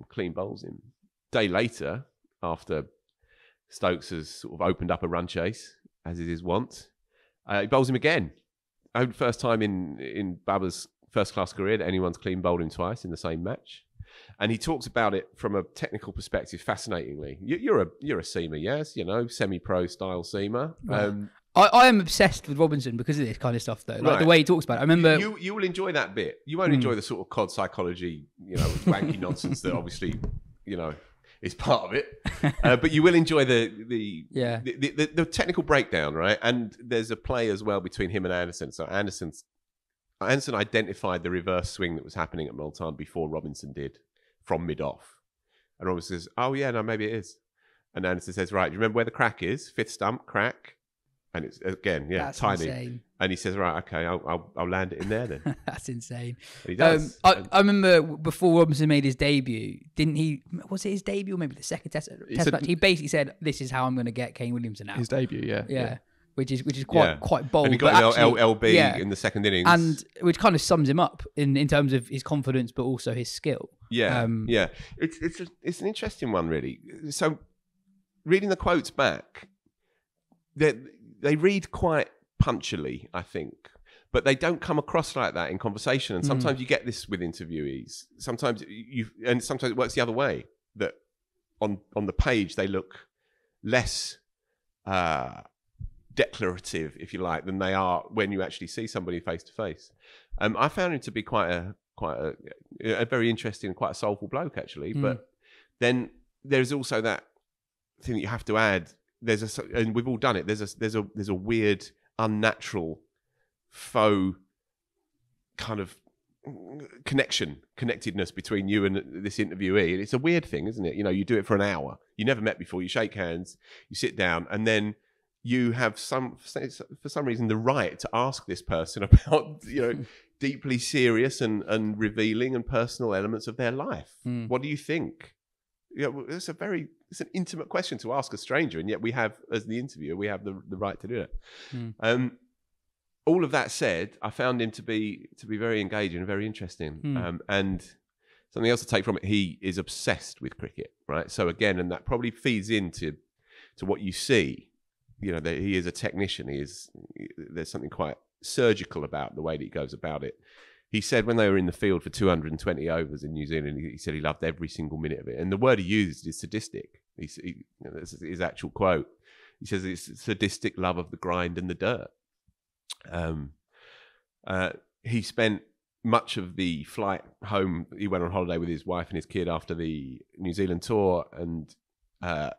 clean bowls him. Day later, after Stokes has sort of opened up a run chase, as is his wont, he bowls him again. First time in Babar's first-class career that anyone's clean bowled him twice in the same match. And he talks about it from a technical perspective, fascinatingly. You're a seamer, yes, semi-pro style seamer. Right. I am obsessed with Robinson because of this kind of stuff, though. Like the way he talks about it. I remember you will enjoy that bit. You won't enjoy the sort of cod psychology, wanky nonsense that obviously, is part of it. But you will enjoy the technical breakdown, right? And there's a play as well between him and Anderson. So Anderson identified the reverse swing that was happening at Multan before Robinson did from mid-off. And Robinson says, oh, yeah, no, maybe it is. And Anderson says, right, do you remember where the crack is? Fifth stump, crack. And it's, again, that's tiny. Insane. And he says, right, okay, I'll land it in there then. That's insane. And he does. I remember before Robinson made his debut, didn't he? Was it his debut or maybe the second test match? He basically said, this is how I'm going to get Kane Williamson out. His debut, yeah. Which is quite bold. And he got an LB in the second innings, and which kind of sums him up in terms of his confidence, but also his skill. Yeah. It's an interesting one, really. So, reading the quotes back, they read quite punchily, I think, but they don't come across like that in conversation. And sometimes you get this with interviewees. Sometimes it works the other way. That on the page they look less declarative, if you like, than they are when you actually see somebody face to face. I found him to be quite a very interesting, quite a soulful bloke, actually. But then there's also that thing that you have to add. And we've all done it. There's a weird, unnatural, faux kind of connectedness between you and this interviewee. And it's a weird thing, isn't it? You do it for an hour. You never met before. You shake hands. You sit down, and then you have for some reason the right to ask this person about deeply serious and revealing and personal elements of their life. What do you think? It's an intimate question to ask a stranger, and yet we have, as the interviewer, we have the right to do it. All of that said, I found him to be very engaging and very interesting. And something else to take from it, he is obsessed with cricket, right? So again, and that probably feeds into what you see. That he is a technician. There's something quite surgical about the way that he goes about it. He said when they were in the field for 220 overs in New Zealand, he said he loved every single minute of it. And the word he used is sadistic. This is his actual quote. He says it's sadistic love of the grind and the dirt. He spent much of the flight home. He went on holiday with his wife and his kid after the New Zealand tour, and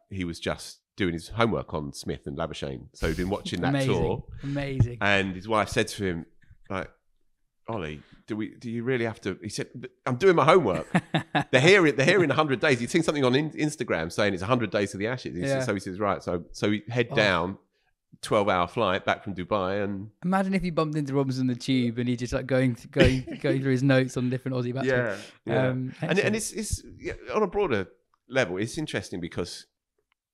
he was just doing his homework on Smith and Labuschagne. So he'd been watching that tour. Amazing. And his wife said to him, like, Ollie, do you really have to? He said, I'm doing my homework. They're here in 100 days. He'd seen something on Instagram saying it's 100 days to the Ashes. So he says, right. So he head down, 12-hour flight back from Dubai. And imagine if he bumped into Robinson on the tube and he just like going through his notes on different Aussie batsmen. And it's on a broader level. It's interesting because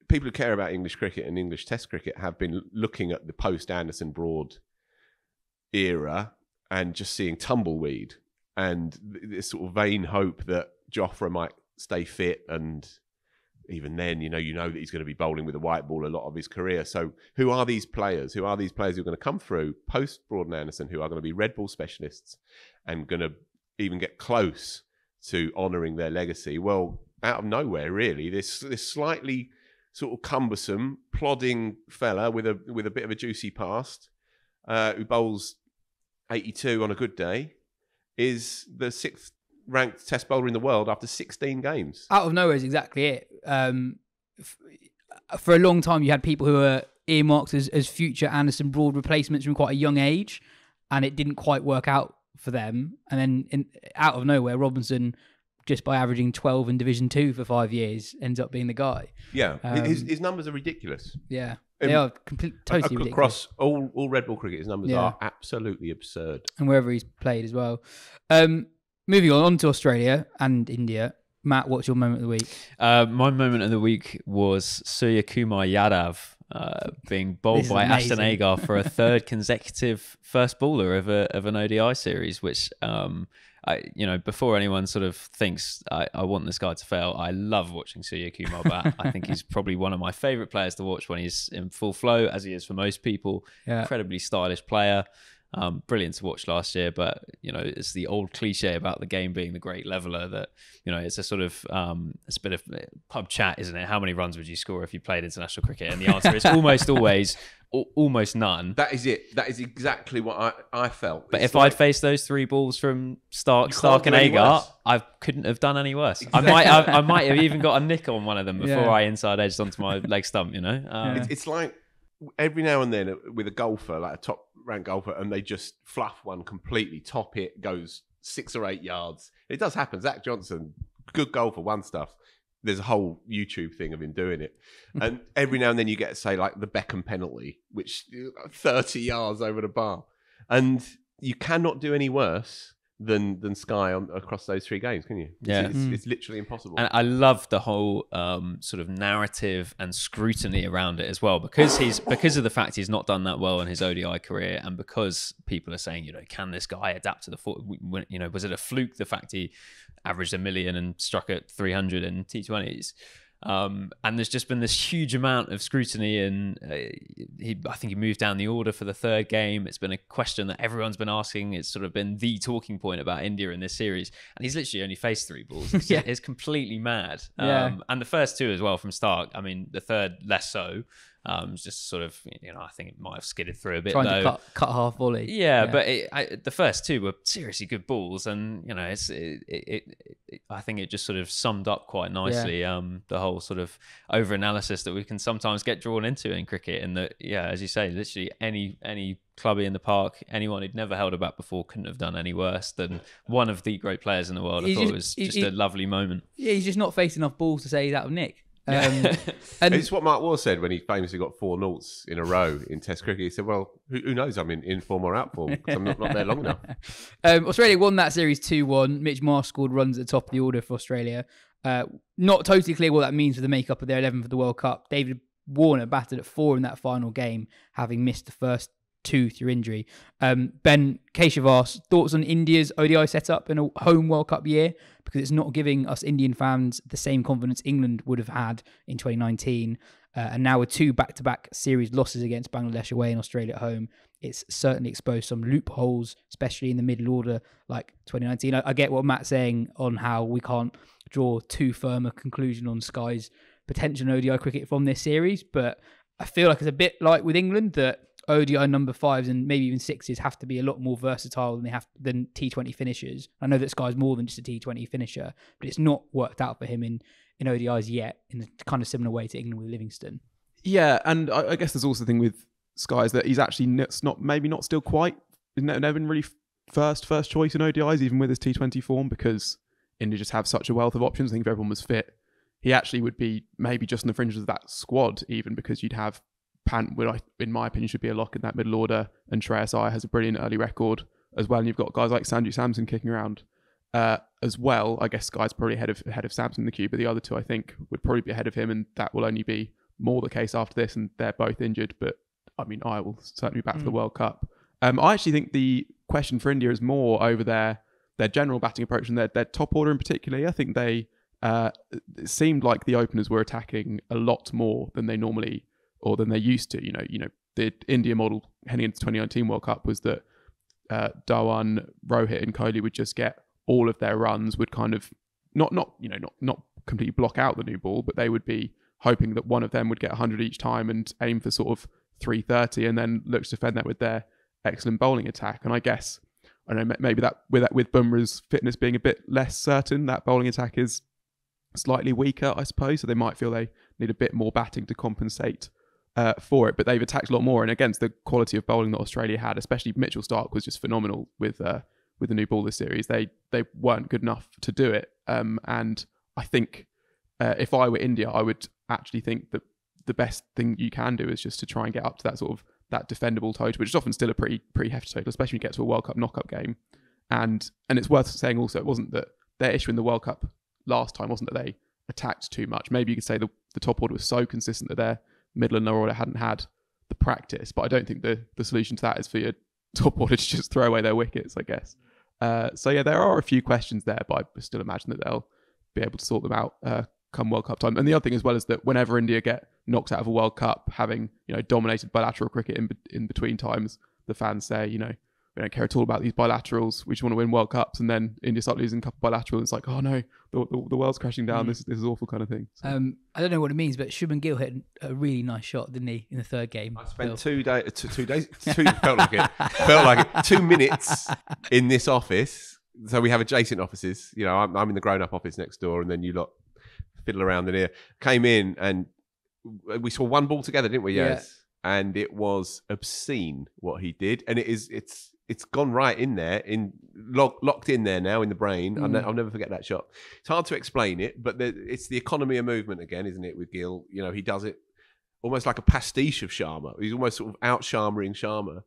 people who care about English cricket and English Test cricket have been looking at the post-Anderson Broad era and just seeing tumbleweed and this sort of vain hope that Jofra might stay fit. And even then, you know that he's going to be bowling with a white ball a lot of his career. So who are these players? Who are these players who are going to come through post-Broad and Anderson who are going to be red ball specialists and going to even get close to honouring their legacy? Well, out of nowhere, really, this slightly sort of cumbersome, plodding fella with a bit of a juicy past, who bowls 82 on a good day, is the 6th ranked Test bowler in the world after 16 games. Out of nowhere is exactly it. for a long time you had people who were earmarked as future Anderson Broad replacements from quite a young age, and it didn't quite work out for them. And then out of nowhere, Robinson, just by averaging 12 in Division 2 for 5 years, ends up being the guy. Yeah, his numbers are ridiculous. Yeah, they are totally ridiculous. Across all red ball cricket, his numbers are absolutely absurd. And wherever he's played as well. Moving on to Australia and India. Matt, what's your moment of the week? My moment of the week was Suryakumar Yadav being bowled by Ashton Agar for a third consecutive first bowler of an ODI series, which, before anyone sort of thinks I want this guy to fail, I love watching Suryakumar bat. I think he's probably one of my favourite players to watch when he's in full flow, as he is for most people. Yeah. Incredibly stylish player. Brilliant to watch last year, but it's the old cliche about the game being the great leveler that it's a sort of it's a bit of pub chat, isn't it? How many runs would you score if you played international cricket? And the answer is almost always almost none. That is it. That is exactly what I felt. But if I'd faced those 3 balls from Stark and Agar, I couldn't have done any worse. Exactly. I might have even got a nick on one of them before I inside edged onto my leg stump. It's like every now and then with a golfer, like a top ranked golfer, and they just fluff one completely, top it, goes 6 or 8 yards. It does happen. Zach Johnson, good golfer, won stuff. There's a whole YouTube thing of him doing it. And every now and then you get, say, like the Beckham penalty, which 30 yards over the bar. And you cannot do any worse than Sky across those 3 games, can you? Yeah. It's literally impossible. And I love the whole sort of narrative and scrutiny around it as well, because of the fact he's not done that well in his ODI career, and because people are saying, can this guy adapt to the was it a fluke, the fact he averaged 1 million and struck at 300 in T20s? And there's just been this huge amount of scrutiny, and I think he moved down the order for the 3rd game. It's been a question that everyone's been asking. It's sort of been the talking point about India in this series, and he's literally only faced 3 balls. It's completely mad. And the first 2 as well from Stark. I mean, the 3rd less so. It's just sort of, I think it might have skidded through a bit. Trying to cut half volley. Yeah. But the first 2 were seriously good balls, and I think it just sort of summed up quite nicely the whole sort of over-analysis that we can sometimes get drawn into in cricket. And that, as you say, literally any clubby in the park, anyone who'd never held a bat before couldn't have done any worse than one of the great players in the world. I thought it was just a lovely moment. Yeah, he's just not facing enough balls to say he's out of nick. And it's what Mark Waugh said when he famously got 4 noughts in a row in Test cricket. He said, well, who knows, I'm in form or out form, because I'm not there long enough. Australia won that series 2-1. Mitch Marsh scored runs at the top of the order for Australia. Not totally clear what that means for the makeup of their 11 for the World Cup. David Warner batted at 4 in that final game, having missed the first 2 through injury. Ben Keshav, thoughts on India's ODI setup in a home World Cup year, because it's not giving us Indian fans the same confidence England would have had in 2019. And now with 2 back-to-back series losses against Bangladesh away and Australia at home, it's certainly exposed some loopholes, especially in the middle order like 2019. I get what Matt's saying on how we can't draw too firm a conclusion on Sky's potential in ODI cricket from this series, but I feel like it's a bit like with England that ODI number 5s and maybe even 6s have to be a lot more versatile than T20 finishers. I know that Sky's more than just a T20 finisher, but it's not worked out for him in ODIs yet, in a kind of similar way to England with Livingston. Yeah, and I guess there's also the thing with Sky is that he's actually not still quite, never been really first choice in ODIs, even with his T20 form, because India just have such a wealth of options. I think if everyone was fit, he actually would be maybe just on the fringes of that squad, even, because you'd have Pant, in my opinion, should be a lock in that middle order, and Shreyas Iyer has a brilliant early record as well. And you've got guys like Sanju Samson kicking around as well. I guess Sky's probably ahead of Samson in the queue, but the other 2 I think would probably be ahead of him, and that will only be more the case after this. And they're both injured, but I mean, I will certainly be back for the World Cup. I actually think the question for India is more over their general batting approach and their top order in particular. I think they it seemed like the openers were attacking a lot more than they normally, or than they used to. The India model heading into 2019 World Cup was that Dhawan, Rohit and Kohli would just get all of their runs, would kind of not completely block out the new ball, but they would be hoping that one of them would get 100 each time and aim for sort of 330, and then look to defend that with their excellent bowling attack. And I guess, I don't know, maybe that with Bumrah's fitness being a bit less certain, that bowling attack is slightly weaker, I suppose. So they might feel they need a bit more batting to compensate for it. But they've attacked a lot more. And against the quality of bowling that Australia had, especially Mitchell Starc was just phenomenal with the new ball this series. They weren't good enough to do it. And I think if I were India, I would actually think that the best thing you can do is just to try and get up to that sort of that defendable total, which is often still a pretty hefty total, especially when you get to a World Cup knockout game. And it's worth saying also, it wasn't that their issue in the World Cup last time wasn't that they attacked too much. Maybe you could say the top order was so consistent that their middle and lower order hadn't had the practice. But I don't think the solution to that is for your top order to just throw away their wickets, I guess. So yeah, there are a few questions there, but I still imagine that they'll be able to sort them out come World Cup time. And the other thing as well is that whenever India get knocked out of a World Cup, having dominated bilateral cricket in between times, the fans say, we don't care at all about these bilaterals. We just want to win World Cups. And then India start losing a couple of bilaterals. It's like, oh no, the world's crashing down. This is awful kind of thing. So. I don't know what it means, but Shubman Gill hit a really nice shot, didn't he, in the third game? I spent 2 days, felt like it, 2 minutes in this office. So we have adjacent offices. I'm in the grown-up office next door, and then you lot fiddle around in here. Came in and we saw one ball together, didn't we? Yes. Yeah. And it was obscene what he did, and it's gone right in there, locked in there now in the brain. I'll never forget that shot. It's hard to explain it, but it's the economy of movement again, isn't it? With Gill, he does it almost like a pastiche of Sharma. He's almost sort of out Sharma-ing Sharma,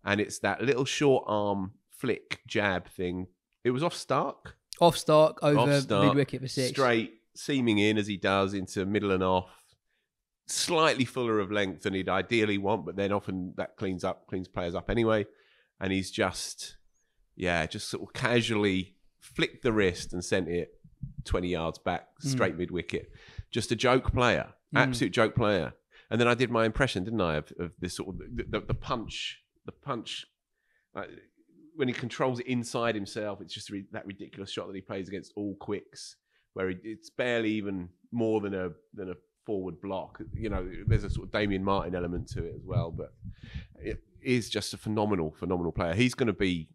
and it's that little short arm flick jab thing. It was off Starc over mid wicket for 6, straight seaming in as he does into middle and off. Slightly fuller of length than he'd ideally want, but then often that cleans players up anyway. And he's just sort of casually flicked the wrist and sent it 20 yards back, straight mid-wicket. Just a joke player, absolute joke player. And then I did my impression, didn't I, of this sort of the punch. When he controls it inside himself, it's just that ridiculous shot that he plays against all quicks, where it's barely even more than a forward block. There's a sort of Damien Martin element to it as well, but it is just a phenomenal player. He's going to be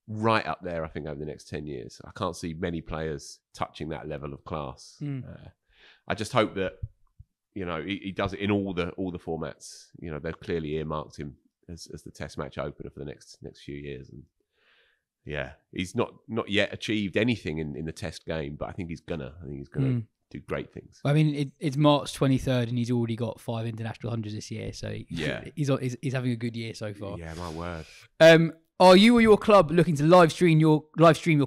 right up there, I think, over the next 10 years. I can't see many players touching that level of class. I just hope that he does it in all the formats. They've clearly earmarked him as the Test match opener for the next few years. And yeah, he's not yet achieved anything in the Test game, but I think he's gonna do great things. I mean, it's March 23rd, and he's already got 5 international hundreds this year. So he's having a good year so far. Yeah, my word. Are you or your club looking to live stream your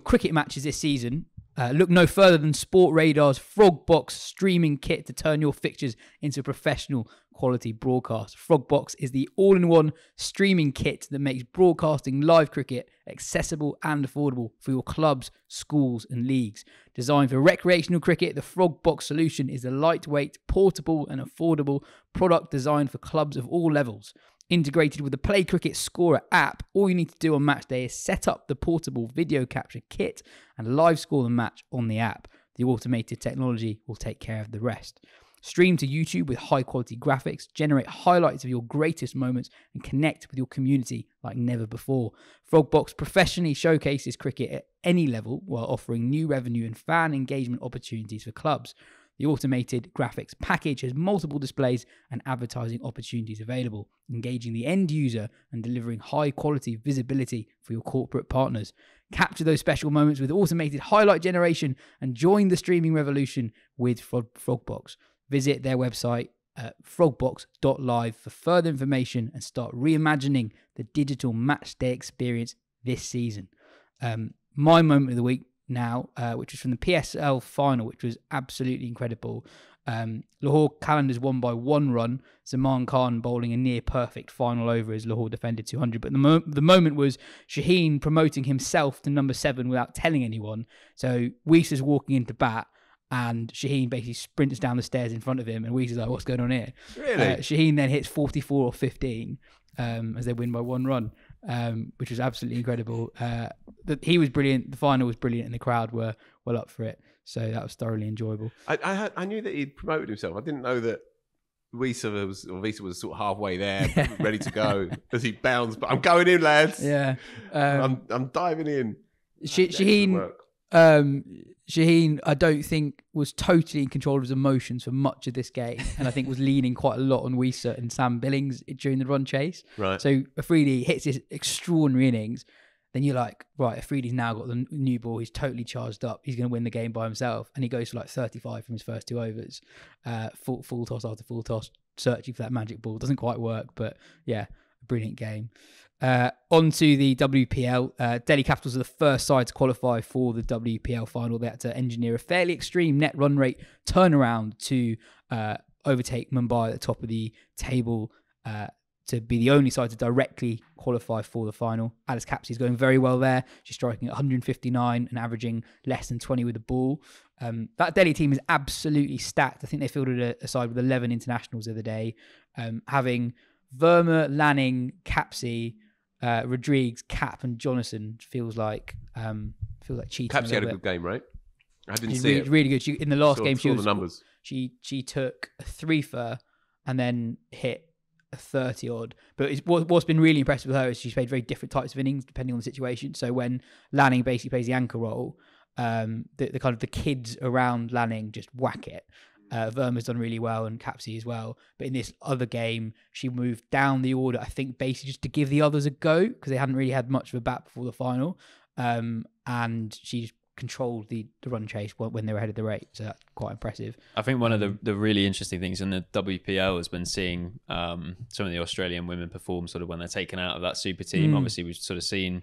cricket matches this season? Look no further than Sport Radar's Frogbox streaming kit to turn your fixtures into a professional quality broadcast. Frogbox is the all-in-one streaming kit that makes broadcasting live cricket accessible and affordable for your clubs, schools and leagues. Designed for recreational cricket, the Frogbox solution is a lightweight, portable and affordable product designed for clubs of all levels. Integrated with the Play Cricket Scorer app, all you need to do on match day is set up the portable video capture kit and live score the match on the app. The automated technology will take care of the rest. Stream to YouTube with high-quality graphics, generate highlights of your greatest moments, and connect with your community like never before. Frogbox professionally showcases cricket at any level while offering new revenue and fan engagement opportunities for clubs. The automated graphics package has multiple displays and advertising opportunities available, engaging the end user and delivering high-quality visibility for your corporate partners. Capture those special moments with automated highlight generation and join the streaming revolution with Frogbox. Visit their website at frogbox.live for further information and start reimagining the digital match day experience this season. My moment of the week now, which was from the PSL final, which was absolutely incredible. Lahore Qalandars won by 1 run. Zaman Khan bowling a near perfect final over as Lahore defended 200. But the moment was Shaheen promoting himself to number 7 without telling anyone. So Weiss is walking into bat, and Shaheen basically sprints down the stairs in front of him, and Weiss is like, what's going on here? Really? Shaheen then hits 44 or 15 as they win by 1 run, which was absolutely incredible. He was brilliant, the final was brilliant, and the crowd were well up for it. So that was thoroughly enjoyable. I knew that he'd promoted himself. I didn't know that Visa was sort of halfway there, ready to go as he bounds. But I'm going in, lads. Yeah. I'm diving in. Shaheen, Shaheen, I don't think was totally in control of his emotions for much of this game, and I think was leaning quite a lot on Wiese and Sam Billings during the run chase. Right. So Afridi hits his extraordinary innings. Then you're like, right, Afridi's now got the new ball. He's totally charged up. He's going to win the game by himself. And he goes for like 35 from his first 2 overs. Full toss after full toss, searching for that magic ball. Doesn't quite work, but yeah, a brilliant game. On to the WPL. Delhi Capitals are the first side to qualify for the WPL final. They had to engineer a fairly extreme net run rate turnaround to overtake Mumbai at the top of the table, to be the only side to directly qualify for the final. Alice Capsey is going very well there. She's striking at 159 and averaging less than 20 with the ball. That Delhi team is absolutely stacked. I think they fielded a side with 11 internationals the other day, having Verma, Lanning, Capsey, Rodriguez, Cap, and Jonathan feels like cheating. Capsey had a good game, right? I didn't She's see really, it. really good. In the last game, the numbers. She took a 3-fer and then hit a 30 odd. But what's been really impressive with her is she's played very different types of innings depending on the situation. So when Lanning basically plays the anchor role, the kind of the kids around Lanning just whack it. Verma's done really well and Capsey as well. But in this other game, she moved down the order, I think, basically just to give the others a go because they hadn't really had much of a bat before the final. And she's controlled the run chase when they were ahead of the rate. So that's quite impressive. I think one of the really interesting things in the WPL has been seeing some of the Australian women perform sort of when they're taken out of that super team. Obviously, we've sort of seen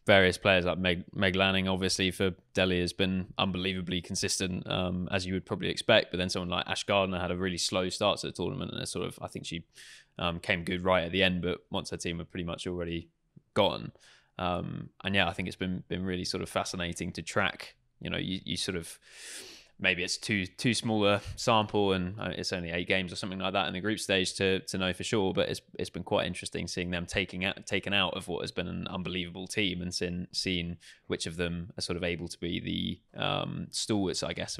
various players like Meg Lanning, obviously, for Delhi has been unbelievably consistent, as you would probably expect. But then someone like Ash Gardner had a really slow start to the tournament and I think she came good right at the end, but once her team were pretty much already gone. And yeah, I think it's been really sort of fascinating to track. You know, you sort of, maybe it's too small a sample and it's only 8 games or something like that in the group stage to know for sure, but it's been quite interesting seeing them taken out of what has been an unbelievable team and seeing which of them are sort of able to be the stalwarts, I guess,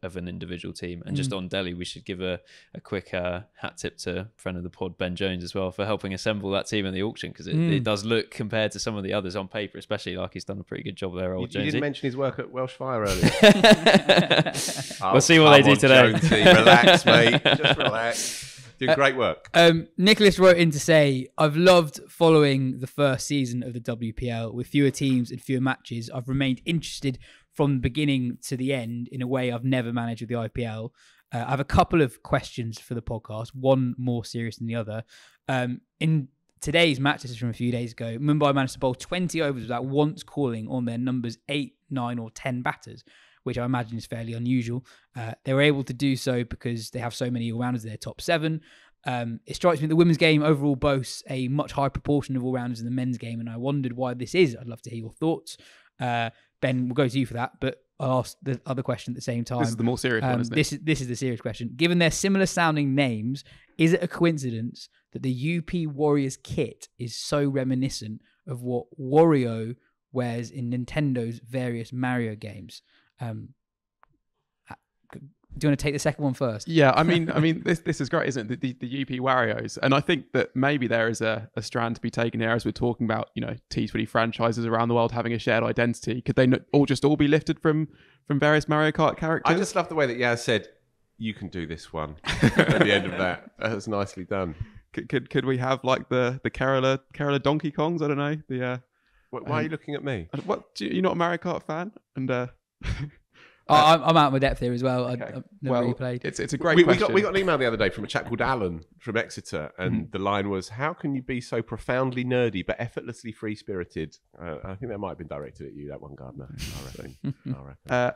of an individual team. And just on Delhi, we should give a quick hat tip to friend of the pod, Ben Jones, as well, for helping assemble that team in the auction, because it does look, compared to some of the others on paper especially, like he's done a pretty good job there. You didn't mention his work at Welsh Fire earlier. We'll see what they do today. Jonesy, relax, mate. Just relax. Doing great work. Nicholas wrote in to say, I've loved following the first season of the WPL. With fewer teams and fewer matches, I've remained interested from the beginning to the end in a way I've never managed with the IPL. I have a couple of questions for the podcast, one more serious than the other. In today's match, this is from a few days ago, Mumbai managed to bowl 20 overs without once calling on their numbers 8, 9 or 10 batters, which I imagine is fairly unusual. They were able to do so because they have so many all-rounders in their top 7. It strikes me the women's game overall boasts a much higher proportion of all-rounders than the men's game, and I wondered why this is. I'd love to hear your thoughts. Ben, we'll go to you for that, but I'll ask the other question at the same time. This is the more serious one, isn't it? This is the serious question. Given their similar-sounding names, is it a coincidence that the UP Warriors kit is so reminiscent of what Wario wears in Nintendo's various Mario games? Do you want to take the second one first? Yeah, I mean, this is great, isn't it? The UP Warriors, and I think that maybe there is a strand to be taken here as we're talking about, T20 franchises around the world having a shared identity. Could they all be lifted from various Mario Kart characters? I just love the way that Yaz said, "You can do this one." At the end of that, was nicely done. Could we have like the Kerala Donkey Kongs? I don't know. Why are you looking at me? You're not a Mario Kart fan? And I'm out of my depth here as well. Okay. I've never really played. It's a great question. We got an email the other day from a chap called Alan from Exeter, and the line was, "How can you be so profoundly nerdy but effortlessly free-spirited?" I think that might have been directed at you, that one, Gardner. I reckon.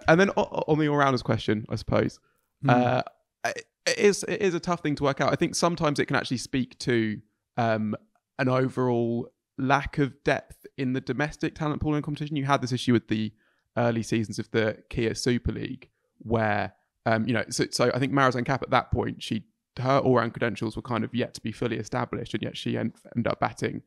And then on the all-rounders question, I suppose, it is a tough thing to work out. I think sometimes it can actually speak to an overall lack of depth in the domestic talent pool and competition. You had this issue with the early seasons of the Kia Super League, where so I think Marizanne Kapp at that point, her all-round credentials were kind of yet to be fully established, and yet she ended up batting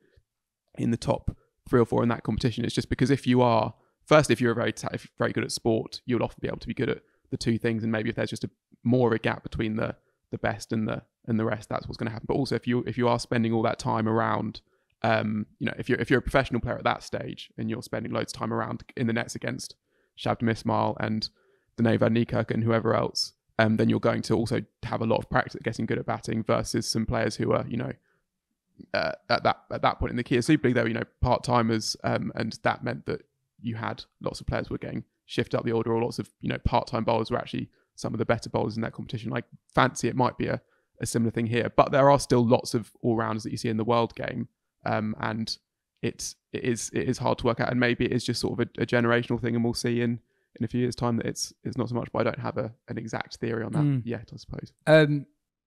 in the top 3 or 4 in that competition. It's just because if you're very good at sport, you'll often be able to be good at the 2 things, and maybe if there's just more of a gap between the best and the rest, that's what's going to happen. But also if you are spending all that time around, if you're a professional player at that stage and you're spending loads of time around in the nets against Shabnam Ismail and Dane van Niekerk and whoever else, then you're going to also have a lot of practice at getting good at batting versus some players who are, at that point in the Kia Super League, they were, part-timers, and that meant that you had lots of players who were getting shifted up the order, or lots of, part-time bowlers were actually some of the better bowlers in that competition. I fancy it might be a similar thing here, but there are still lots of all-rounders that you see in the world game, and it is hard to work out, and maybe it is just sort of a generational thing, and we'll see in a few years' time that it's not so much, but I don't have an exact theory on that yet, I suppose.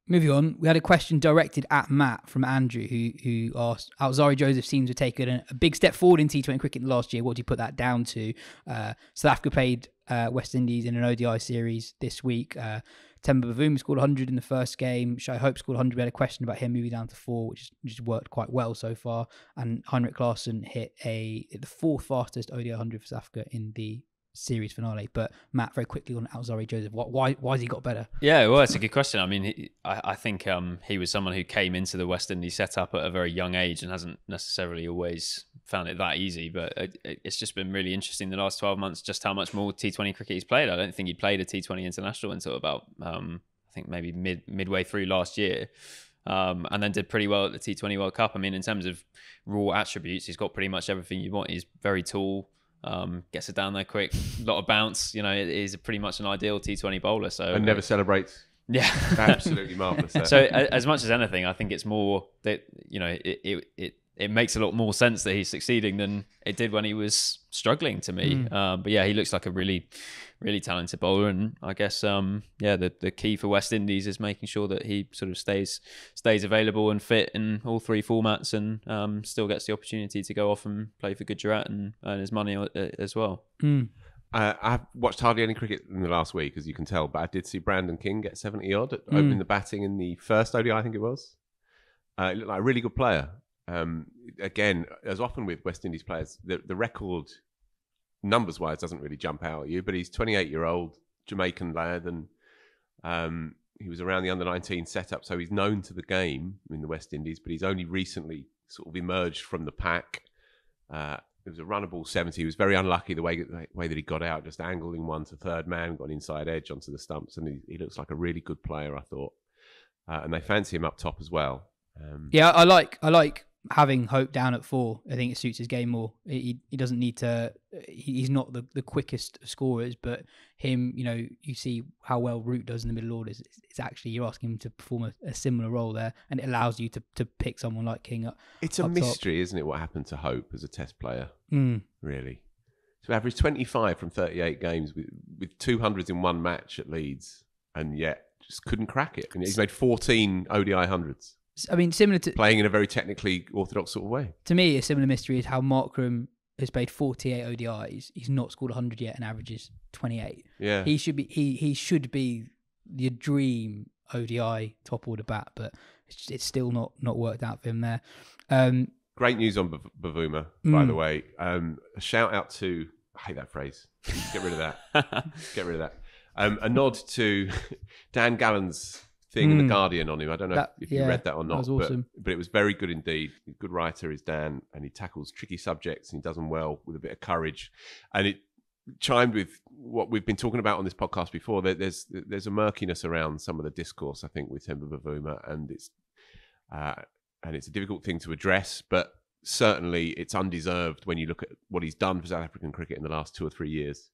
Moving on, we had a question directed at Matt from Andrew, who asked, Alzari Joseph seems to have taken a big step forward in T20 cricket last year. What do you put that down to? South Africa played West Indies in an ODI series this week. Temba Bavuma scored 100 in the first game. Shai Hope scored 100. We had a question about him moving down to 4, which worked quite well so far. And Heinrich Klaasen hit the 4th fastest ODI 100 for South Africa in the series finale. But Matt, very quickly on Alzari Joseph, why has he got better? Yeah, well, it's a good question. I mean, I think he was someone who came into the West Indies setup at a very young age and hasn't necessarily always found it that easy. But it's just been really interesting the last 12 months just how much more T20 cricket he's played. I don't think he'd played a T20 international until about I think maybe midway through last year. And then did pretty well at the T20 World Cup. I mean, in terms of raw attributes, he's got pretty much everything you want. He's very tall. Gets it down there quick, a lot of bounce. He's pretty much an ideal T20 bowler. So and never celebrates. Yeah, absolutely marvelous. So as much as anything, I think it's more that it makes a lot more sense that he's succeeding than it did when he was struggling to me. But yeah, he looks like a really, really talented bowler, and I guess the key for West Indies is making sure that he sort of stays available and fit in all 3 formats, and still gets the opportunity to go off and play for Gujarat and earn his money as well. I've watched hardly any cricket in the last week, as you can tell, but I did see Brandon King get 70 odd opening the batting in the first ODI, I think it was. He looked like a really good player. Again, as often with West Indies players, the record numbers wise doesn't really jump out at you, but he's 28-year-old Jamaican lad, and he was around the under-19 setup, so he's known to the game in the West Indies, but he's only recently sort of emerged from the pack. It was a runnable 70. He was very unlucky the way that he got out, just angling one to third man, got an inside edge onto the stumps, and he looks like a really good player, I thought. And they fancy him up top as well. I like having Hope down at 4. I think it suits his game more. He doesn't need to. He's not the quickest of scorers, but him, you see how well Root does in the middle orders. It's actually, you're asking him to perform a similar role there, and it allows you to pick someone like King up. It's a mystery, isn't it, what happened to Hope as a Test player? Really. So averaged 25 from 38 games with 200s in one match at Leeds, and yet just couldn't crack it. And he's made 14 ODI hundreds. I mean, similar to playing in a very technically orthodox sort of way. To me, a similar mystery is how Markram has played 48 ODIs. He's not scored 100 yet and averages 28. Yeah, he should be the dream ODI top order bat, but it's still not worked out for him there. Great news on Bavuma, by the way. A shout out to, I hate that phrase. Get rid of that. Get rid of that. A nod to Dan Gallen's thing in The Guardian on him. I don't know if you read that or not, that was awesome. but it was very good indeed. Good writer is Dan, and he tackles tricky subjects, and he does them well with a bit of courage. And it chimed with what we've been talking about on this podcast before. There's a murkiness around some of the discourse, I think, with Temba Bavuma, and it's a difficult thing to address, but certainly it's undeserved when you look at what he's done for South African cricket in the last 2 or 3 years.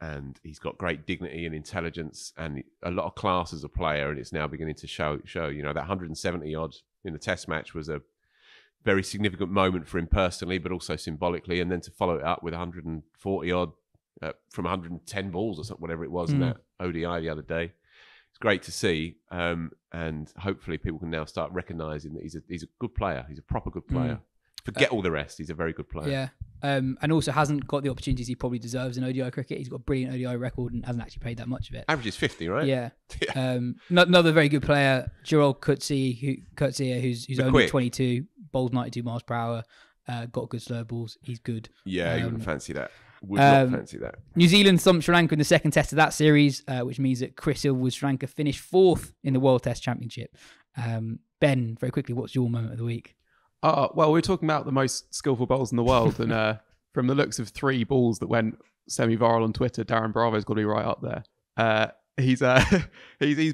And he's got great dignity and intelligence and a lot of class as a player, and it's now beginning to show. That 170 odd in the Test match was a very significant moment for him personally, but also symbolically. And then to follow it up with 140 odd from 110 balls or something, whatever it was in that ODI the other day, it's great to see. And hopefully people can now start recognising that he's a good player. He's a proper good player. Forget all the rest. He's a very good player. Yeah. And also hasn't got the opportunities he probably deserves in ODI cricket. He's got a brilliant ODI record and hasn't actually played that much of it. Averages 50, right? Yeah. Another very good player, Gerald Coetzee, who's only quick. 22, bowls 92 miles per hour, got good slow balls. He's good. Yeah, you wouldn't fancy that. Would not fancy that. New Zealand thumped Sri Lanka in the second test of that series, which means that Chris Hill with Sri Lanka finished 4th in the World Test Championship. Ben, very quickly, what's your moment of the week? Well, we're talking about the most skillful bowlers in the world, and from the looks of 3 balls that went semi-viral on Twitter, Darren Bravo's got to be right up there. He's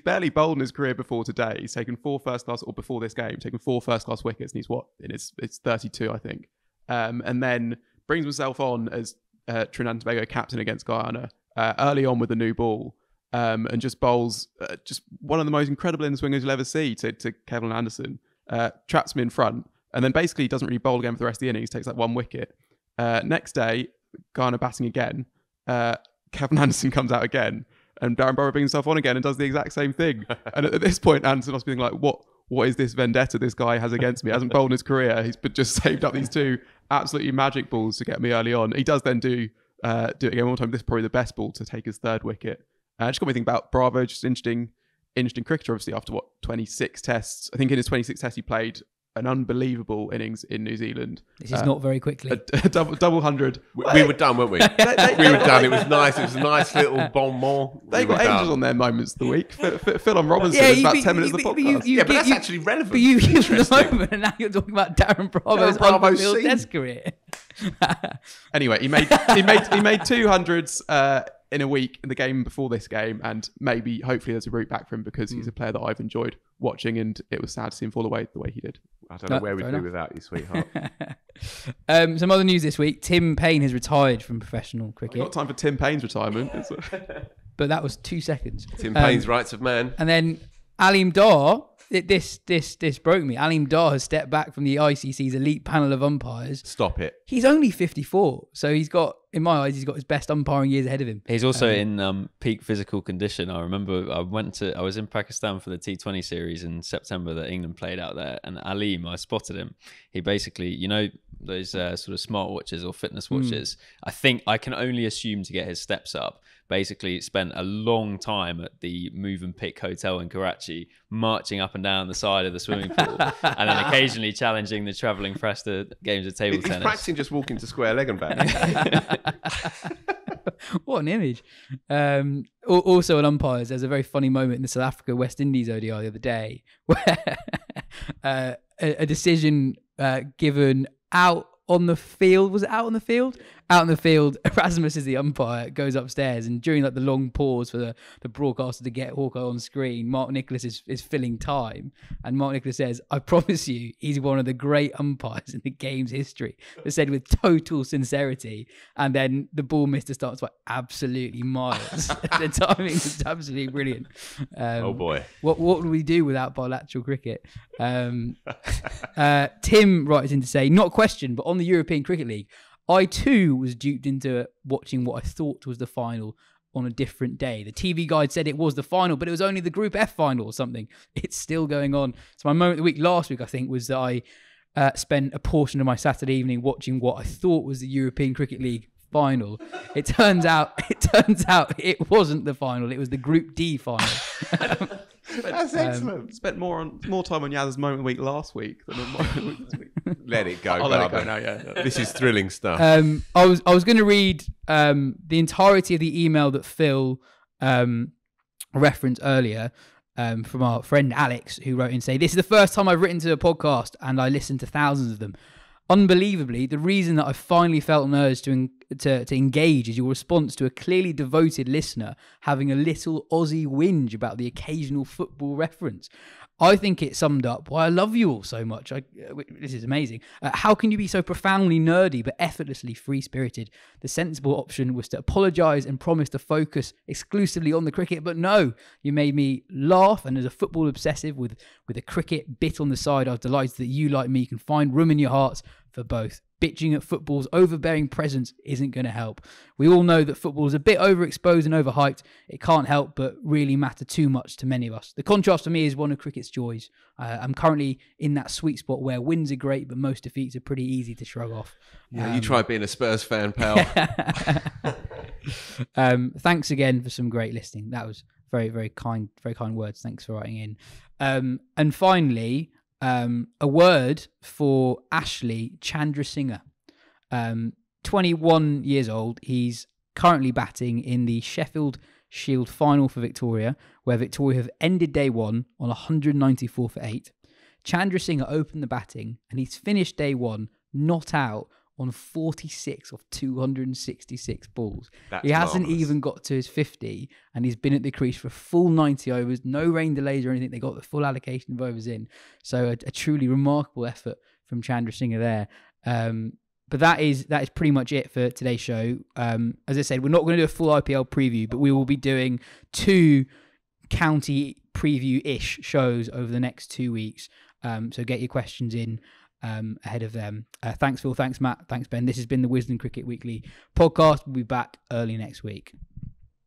barely bowled in his career before today. He's taken 4 first-class, or before this game, taken 4 first-class wickets, and it's 32, I think. And then brings himself on as Trinidad and Tobago captain against Guyana early on with the new ball, and just bowls just one of the most incredible in-swingers you'll ever see to Kevin Anderson. Traps him in front, and then basically doesn't really bowl again for the rest of the innings, takes like 1 wicket. Next day, Guyana batting again, Kevin Anderson comes out again, and Darren Bravo brings himself on again and does the exact same thing. And at this point, Anderson must be thinking like, what is this vendetta this guy has against me? He hasn't bowled in his career. He's just saved up these 2 absolutely magic balls to get me early on. He does then do it again one more time. This is probably the best ball to take his 3rd wicket. Just got me thinking about Bravo, just interesting cricketer, obviously, after 26 tests. I think in his 26 tests, he played an unbelievable innings in New Zealand. This is not very quickly. A double 100. We were done, weren't we? We were done. It was nice. It was a nice little bon mot. They got angels on their moments of the week. Phil and Robinson is about 10 minutes of the podcast. But that's actually relevant. But you give the moment, and now you're talking about Darren Bravo's unfulfilled test career. Anyway, he made 200s in a week in the game before this game, and hopefully there's a route back for him, because he's a player that I've enjoyed watching, and it was sad to see him fall away the way he did. I don't know where we'd be without you, sweetheart. Some other news this week: Tim Payne has retired from professional cricket. Not time for Tim Payne's retirement. But that was 2 seconds. Tim Payne's rights of man. And then Aleem Dar. This broke me. Aleem Dar has stepped back from the ICC's elite panel of umpires. Stop it. He's only 54, so he's got, in my eyes, he's got his best umpiring years ahead of him. He's also in peak physical condition. I remember I was in Pakistan for the T20 series in September that England played out there, and Aleem, I spotted him. He basically, those sort of smartwatches or fitness watches. I think I can only assume to get his steps up. Basically spent a long time at the Move and Pick Hotel in Karachi, marching up and down the side of the swimming pool, and then occasionally challenging the travelling press to games of table tennis. He's practicing just walking to square leg and back. What an image. Also on umpires, there's a very funny moment in the South Africa West Indies ODI the other day where a decision given out on the field. Was it out on the field? Out on the field, Erasmus is the umpire, goes upstairs, and during the long pause for the broadcaster to get Hawkeye on screen, Mark Nicholas is filling time, and Mark Nicholas says, "I promise you, he's one of the great umpires in the game's history." They said with total sincerity, and then the ball mister starts by absolutely miles. The timing was absolutely brilliant. Oh boy, what would we do without bilateral cricket? Tim writes in to say, not a question, but on the European Cricket League, I too was duped into watching what I thought was the final on a different day. The TV guide said it was the final, but it was only the Group F final or something. It's still going on. So my moment of the week last week, I think, was that I spent a portion of my Saturday evening watching what I thought was the European Cricket League final. It turns out it wasn't the final. It was the Group D final. That's excellent. Spent more time on Yaz's moment of the week last week than on my week this week. Let it go. I'll let it go now. Yeah. This is thrilling stuff. I was going to read the entirety of the email that Phil referenced earlier from our friend Alex, who wrote in say, "This is the first time I've written to a podcast, and I listened to thousands of them. Unbelievably, the reason that I finally felt an urge to engage is your response to a clearly devoted listener having a little Aussie whinge about the occasional football reference. I think it summed up why I love you all so much. This is amazing. How can you be so profoundly nerdy but effortlessly free-spirited? The sensible option was to apologise and promise to focus exclusively on the cricket, but no, you made me laugh, and as a football obsessive with a cricket bit on the side, I was delighted that you, like me, can find room in your hearts for both. Bitching at football's overbearing presence isn't going to help. We all know that football is a bit overexposed and overhyped. It can't help but really matter too much to many of us. The contrast for me is one of cricket's joys. I'm currently in that sweet spot where wins are great, but most defeats are pretty easy to shrug off." Yeah, you try being a Spurs fan, pal. Thanks again for some great listening. That was very, very kind words. Thanks for writing in. And finally, a word for Ashley Chandrasinghe. 21 years old. He's currently batting in the Sheffield Shield final for Victoria, where Victoria have ended day one on 194 for 8. Chandrasinghe opened the batting, and he's finished day one not out on 46 of 266 balls. That's he hasn't marvellous. even got to his 50, and he's been at the crease for a full 90 overs, no rain delays or anything. They got the full allocation of overs in. So a truly remarkable effort from Chandrasinghe there. But that is pretty much it for today's show. As I said, we're not going to do a full IPL preview, but we will be doing 2 county preview-ish shows over the next 2 weeks. So get your questions in ahead of them. Thanks, Phil. Thanks, Matt. Thanks, Ben. This has been the Wisden Cricket Weekly podcast. We'll be back early next week.